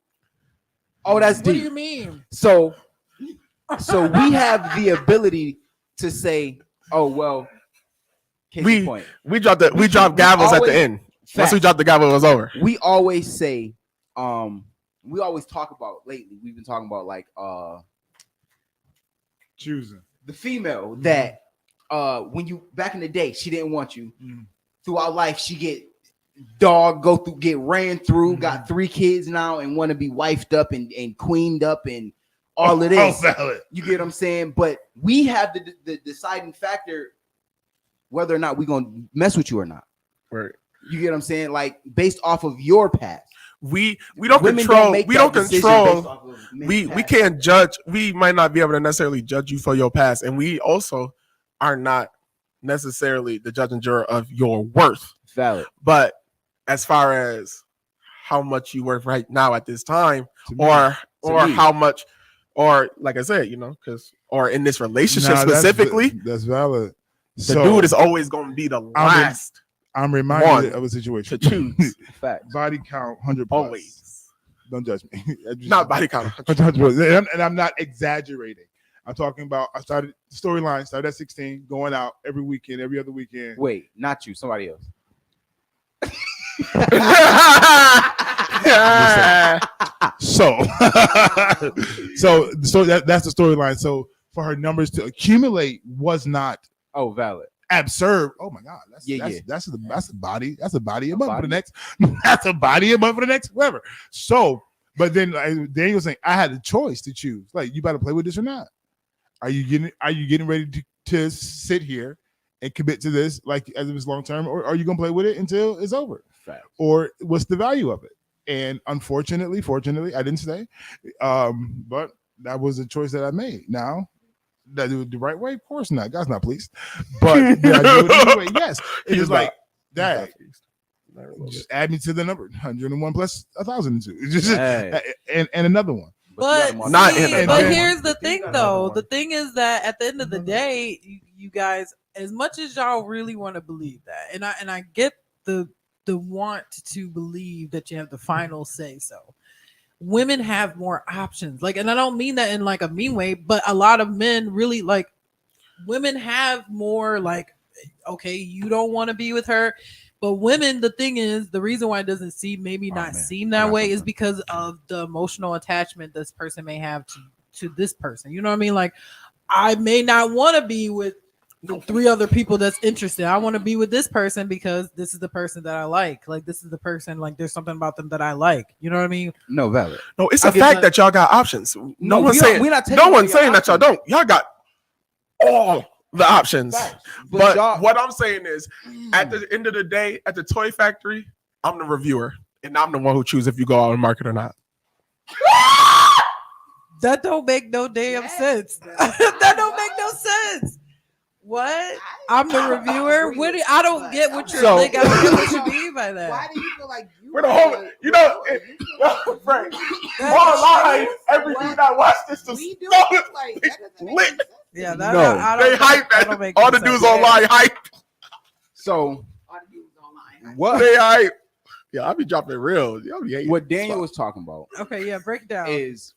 Oh, that's deep. What do you mean? So we have the ability to say, "Oh well." We drop gavels at the end. Once we drop the gavel, it was over. We always say, we always talk about lately. We've been talking about like choosing the female that when you back in the day she didn't want you. Throughout life she get ran through, got 3 kids now and want to be wifed up and queened up and all of this. You get what I'm saying? But we have the deciding factor whether or not we're gonna mess with you or not. Right. You get what I'm saying? Like based off of your past. We don't control. We can't judge. We might not be able to necessarily judge you for your past, and we also are not necessarily the judge and juror of your worth. Valid. But as far as how much you worth right now at this time, or how much, or like I said, or in this relationship specifically, that's valid. The dude is always going to be the last. I'm reminded of a situation to choose. Fact. Body count 100 plus. Always. Don't judge me. Not body count 100. And I'm not exaggerating. I'm talking about I started at 16, going out every weekend, every other weekend. Wait, not you, somebody else. So that's the storyline. So for her numbers to accumulate was not valid. Absurd. Oh my God. That's a body. That's a body a month for the next. That's a body a month for the next whatever. So, but then Daniel was saying I had a choice to choose. Like, you better play with this or not. Are you getting ready to sit here and commit to this like as if it's long term, or are you gonna play with it until it's over? Fact. Or what's the value of it? And fortunately, I didn't stay. But that was a choice that I made. Now, did I do it the right way? Of course not. God's not pleased. But did I do it anyway? Yes. It was like, Dad, just add me to the number 101 plus 1,002. And another one. But here's the thing, though. The thing is that at the end of the day, you guys, as much as y'all really want to believe that, and I get the want to believe that you have the final say so. Women have more options. Like, and I don't mean that in like a mean way, but a lot of men really like women have more like, okay, you don't want to be with her. But women, the thing is, the reason why it doesn't seem that way is because of the emotional attachment this person may have to this person. You know what I mean? Like, I may not want to be with 3 other people that's interested. I want to be with this person because this is the person that I like. Like, this is the person, like, there's something about them that I like. You know what I mean? No, valid. No, it's a fact that y'all got options. No one's saying that y'all don't. Y'all got all the options. But what I'm saying is, at the end of the day, at the toy factory, I'm the reviewer, and I'm the one who chooses if you go out and market or not. That don't make no damn sense. That don't make no sense. What? I'm the reviewer. I don't get what you're like. I don't get what you mean by that. Why do you feel like we're the whole? Frank. Online, every dude that watch this to lit. Yeah, they hype that. All the dudes online hype. So what they hype? Yeah, I be dropping real. What Daniel was talking about. Okay, yeah, break down. Is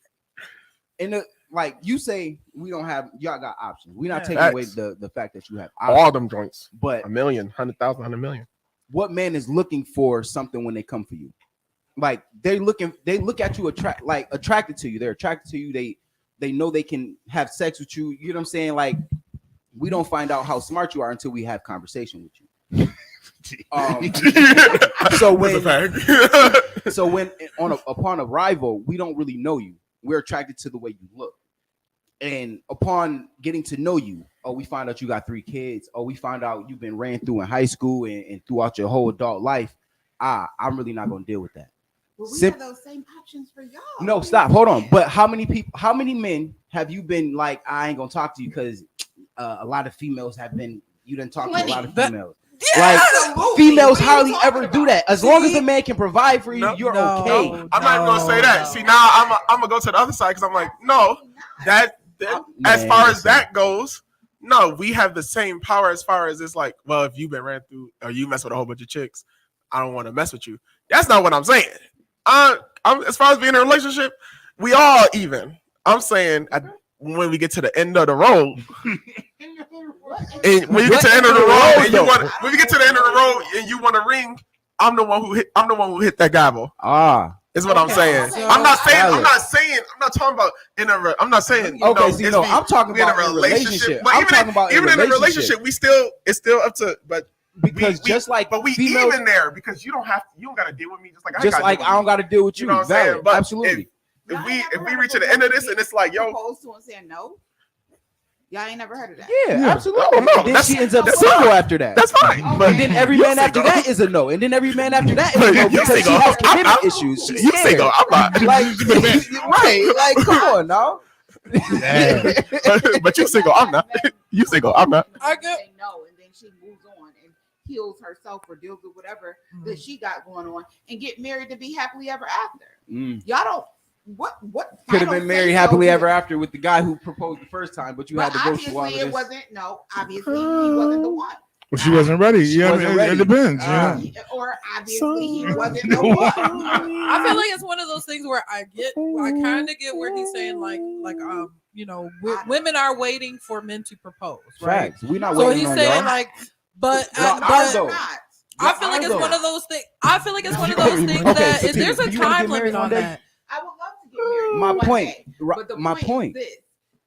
in the. Like you say, y'all got options. We're not taking away the fact that you have options. All them joints, but 1 million, 100,000, 100 million. What man is looking for something when they come for you? Like they look at you attracted to you. They're attracted to you. They know they can have sex with you. You know what I'm saying? Like, we don't find out how smart you are until we have conversation with you. So when upon arrival, we don't really know you. We're attracted to the way you look. And upon getting to know you, we find out you got 3 kids. We find out you've been ran through in high school and throughout your whole adult life. I'm really not going to deal with that. Well, we have those same options for y'all. No, stop. Hold on. But how many men have you been like, I ain't going to talk to you because a lot of females have been, you didn't talk to a lot of females. Like Absolutely. females What are you hardly talking ever do about? that. As long as the man can provide for you, No, you're no, okay. no. I'm not even gonna say that. See, now I'm gonna go to the other side because I'm like, no, that as Man, far as listen. that goes, no, we have the same power as far as it's like, well, if you've been ran through or you mess with a whole bunch of chicks, I don't want to mess with you. That's not what I'm saying. I'm as far as being in a relationship, we all even. I'm saying when we get to the end of the road, and when you get to the end of the road, and you want, when we get to the end of the road, and you want a ring, I'm the one who hit that gavel. Is what I'm saying. Okay. I'm not saying. Valid. I'm not talking about in a. I'm not saying. Okay, see, no, I'm talking about in a relationship. But I'm talking about even in a relationship. relationship, it's still up to. But because we females, even there because you don't got to deal with me just like I don't got to deal with you. You know what I'm Valid. saying? But Absolutely. if we reach to the end of this and it's like, yo, proposed to and saying no. Y'all ain't never heard of that. Yeah, absolutely. Oh, no, Then she ends up single after that. That's fine. But then every man after that is a no, and then every man after that is a no You because she single. has commitment issues. She's You scared. single. I'm not. Right? Like, come on now. But you single. I'm not. You single. I'm not. I say no, and then she moves on and heals herself or deals with whatever that she got going on and get married to be happily ever after. Y'all don't. What Could have been married happily ever after with the guy who proposed the first time, but you had to go through all of obviously it this. wasn't. No, obviously he wasn't the one. Well, she wasn't ready. wasn't ready. It depends. Or obviously he wasn't the one. I feel like it's one of those things where I kind of get where he's saying women are waiting for men to propose, right? Facts. We not So waiting he's on saying y'all. but I feel like it's one of those things. I feel like it's one of those things that if there's a time limit on that. I would love to get married. My point. But the My point. is this: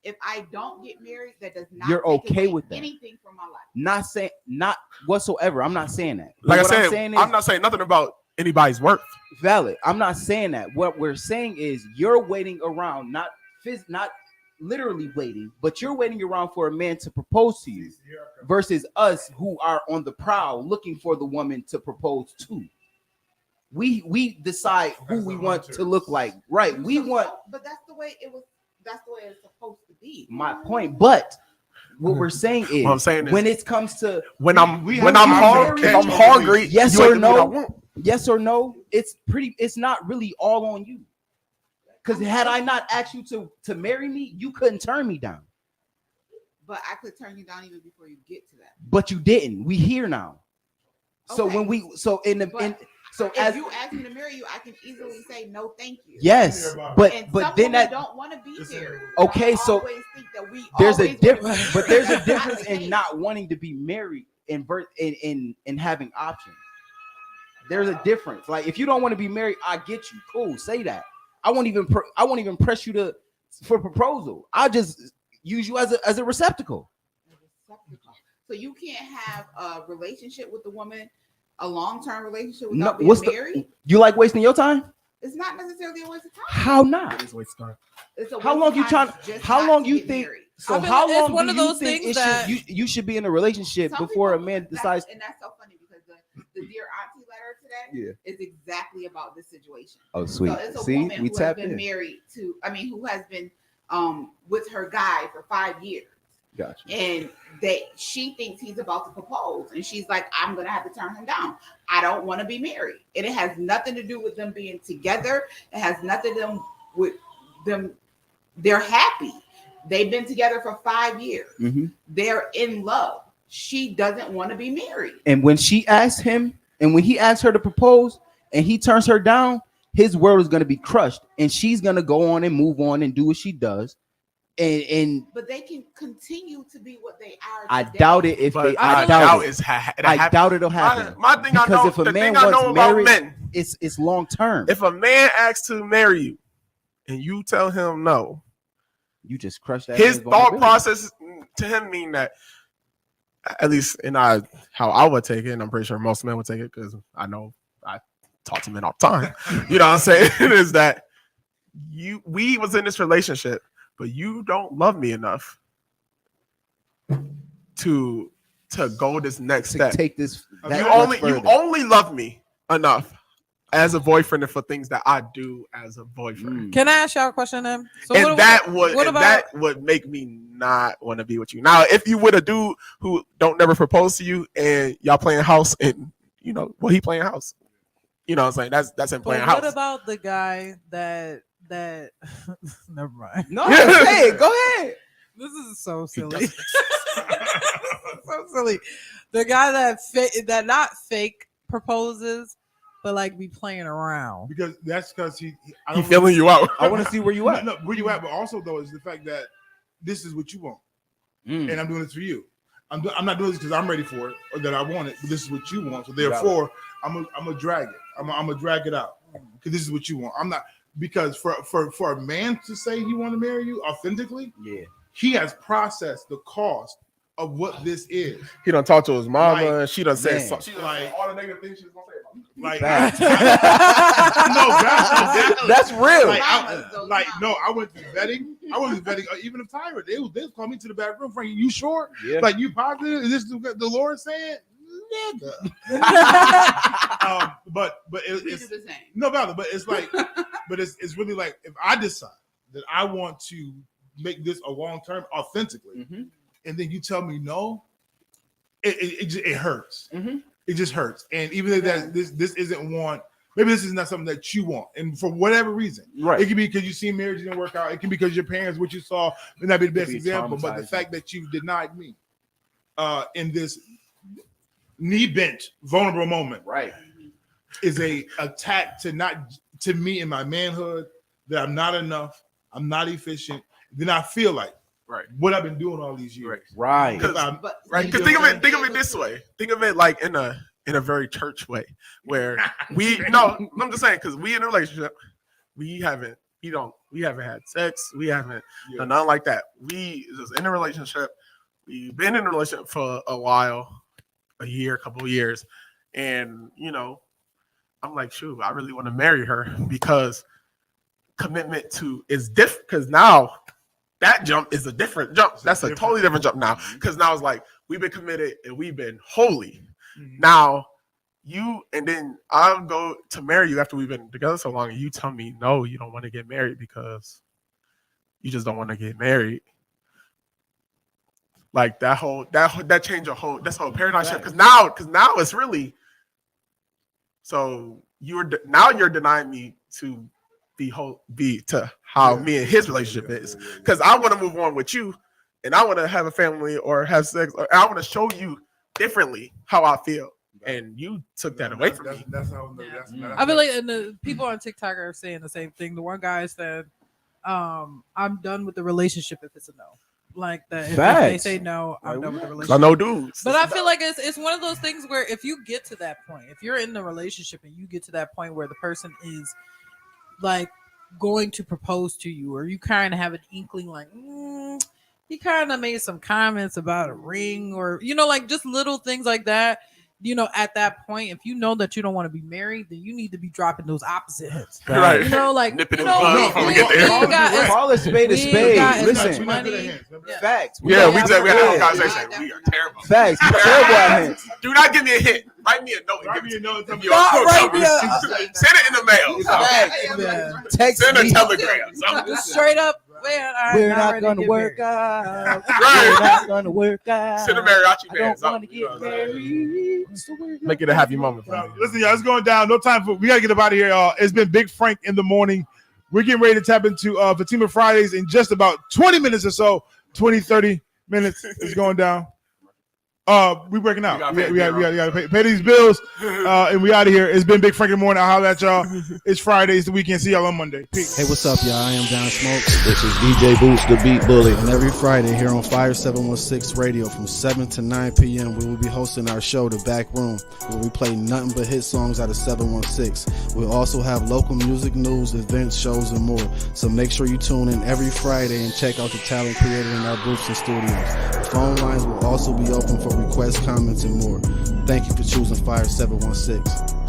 if I don't get married, that does not You're take okay away with that. anything from my life. Not whatsoever. I'm not saying that. Like I What said, I'm not saying nothing about anybody's worth. Valid. I'm not saying that. What we're saying is you're waiting around, not literally waiting, but you're waiting around for a man to propose to you, versus us who are on the prowl looking for the woman to propose to. We decide who we want to look like, right? We want. But that's the way it was. That's the way it's supposed to be. My point, but what we're saying is, What I'm saying is when it comes to when I'm hungry, if I'm hungry, yes you or ain't the one I no, want. yes or no, it's not really all on you. Because had I not asked you to marry me, you couldn't turn me down. But I could turn you down even before you get to that. But you didn't. We here now. So Okay. when if you ask me to marry you, I can easily say no, thank you. yes, And but some then women that don't want to be married. okay. I So always think that we there's a always difference, wanna be but there's a married. That's difference not the in case. not wanting to be married and in having options. There's a difference. Like if you don't want to be married, I get you. Cool, say that. I won't even press you for proposal. I'll just use you as a receptacle. So you can't have a relationship with the woman, a long-term relationship No, without being married. You like wasting your time? It's not necessarily a waste of time. How not? It's a waste of time. It's a How waste long of you time trying? just How not long to you get think? married. So I feel how like it's long one do of you those think things it that- you should be in a relationship Some before a people- man that's- decides? And that's so funny because the Dear Auntie letter today is exactly about this situation. Oh, sweet. So it's a See, woman we who has tapped been in. married to, who has been with her guy for 5 years. Gotcha. And she thinks he's about to propose, and she's like, I'm gonna have to turn him down. I don't want to be married. And it has nothing to do with them being together. It has nothing to do with them. They're happy. They've been together for 5 years. Mm-hmm. They're in love. She doesn't want to be married. And when she asks him, and when he asks her to propose, and he turns her down, his world is going to be crushed, and she's going to go on and move on and do what she does. But they can continue to be what they are. I today. doubt it. I doubt it'll happen. My thing I because know, if a the man thing I know wants about married, men, it's long term. if a man asks to marry you, and you tell him no, you just crush that. His man's thought vulnerability. process to him mean that, at least in how I would take it, and I'm pretty sure most men would take it because I know I talk to men all the time. You know what I'm saying? Is that we was in this relationship, but you don't love me enough to go this next step. Take this. You only love me enough as a boyfriend and for things that I do as a boyfriend. Can I ask y'all a question then? So and that would make me not want to be with you. Now, if you with a dude who don't never propose to you and y'all playing house and he playing house. You know what I'm saying? That's him playing house. What about the guy that never mind. No, go ahead. Go ahead. This is so silly. So silly. The guy that not fake proposes, but like be playing around. Because he feeling you out. I want to see where you at. No, where you at, but also though is the fact that this is what you want, and I'm doing this for you. I'm not doing this because I'm ready for it or that I want it, but this is what you want. So therefore, I'm gonna drag it. I'm gonna drag it out because this is what you want. I'm not because for a man to say he want to marry you authentically, he has processed the cost of what this is. He done talked to his mama, and she done said something. She like all the negative things she's gonna say about me. Like, that's real. I went to vetting. I wasn't vetting even if Tyra. They call me to the back room. Frank, you sure? Yeah. Like, you positive? Is this the Lord saying? Nigga. But it's the same. No matter. But it's like, but it's really like if I decide that I want to make this a long term authentically, and then you tell me no, it hurts. It just hurts. And even if this isn't one, maybe this is not something that you want, and for whatever reason, right? It can be because you see marriage didn't work out. It can be because your parents, what you saw, may not be the best example. But the fact that you denied me in this knee bent, vulnerable moment, right, is a attack to me in my manhood that I'm not enough. I'm not efficient. Then I feel like what I've been doing all these years. Right. Because think of it this way. Think of it like in a very church way, where I'm just saying, because we in a relationship, we haven't had sex, we haven't done nothing like that. We just in a relationship. We've been in a relationship for a while, a year, a couple of years, and I'm like, shoot, I really want to marry her because commitment is different. Because now that jump is a different jump. That's a totally different jump now. Because now it's like we've been committed and we've been holy. Now and then I'll go to marry you after we've been together so long, and you tell me no, you don't want to get married because you just don't want to get married. Like that change a whole paradigm shift. Because now it's really so you're denying me to be to how me and his relationship is, because I want to move on with you and I want to have a family or have sex, or I want to show you differently how I feel, and you took that away from me. I feel like, and the people on TikTok are saying the same thing. The one guy said, I'm done with the relationship if it's a no. Like that, if they say no, I'm done with the relationship. I know dudes. But I feel like it's one of those things where if you get to that point, if you're in the relationship and you get to that point where the person is like going to propose to you, or you kind of have an inkling like he kind of made some comments about a ring, or like just little things like that, at that point, if you know that you don't want to be married, then you need to be dropping those opposite hints, right? Like nipping in the bud before we get there. Call a spade a spade. Listen, facts. We had a conversation. We are terrible. Facts. Terrible at hints. Do not give me a hint. Write me a note. Send it in the mail. Text send a me. telegram. Straight up. We're not gonna work out. We're not gonna work out. Send a mariachi band. I don't want to get married. Make it a happy moment. Listen, y'all, it's going down. No time we gotta get up out of here, y'all. It's been Big Frank in the morning. We're getting ready to tap into Fatima Fridays in just about 20 minutes or so. 20-30 minutes is going down. We working out. We gotta pay these bills, and we out of here. It's been Big Frank in the morning. I'll holler at y'all. It's Friday. It's the weekend. See y'all on Monday. Peace. Hey, what's up, y'all? I am Don Smoke. This is DJ Boots, the Beat Bully. And every Friday here on Fire 716 Radio from 7 to 9 p.m., we will be hosting our show, The Back Room, where we play nothing but hit songs out of 716. We'll also have local music news, events, shows, and more. So make sure you tune in every Friday and check out the talent created in our booths and studios. The phone lines will also be open for requests, comments, and more. Thank you for choosing Fire 716.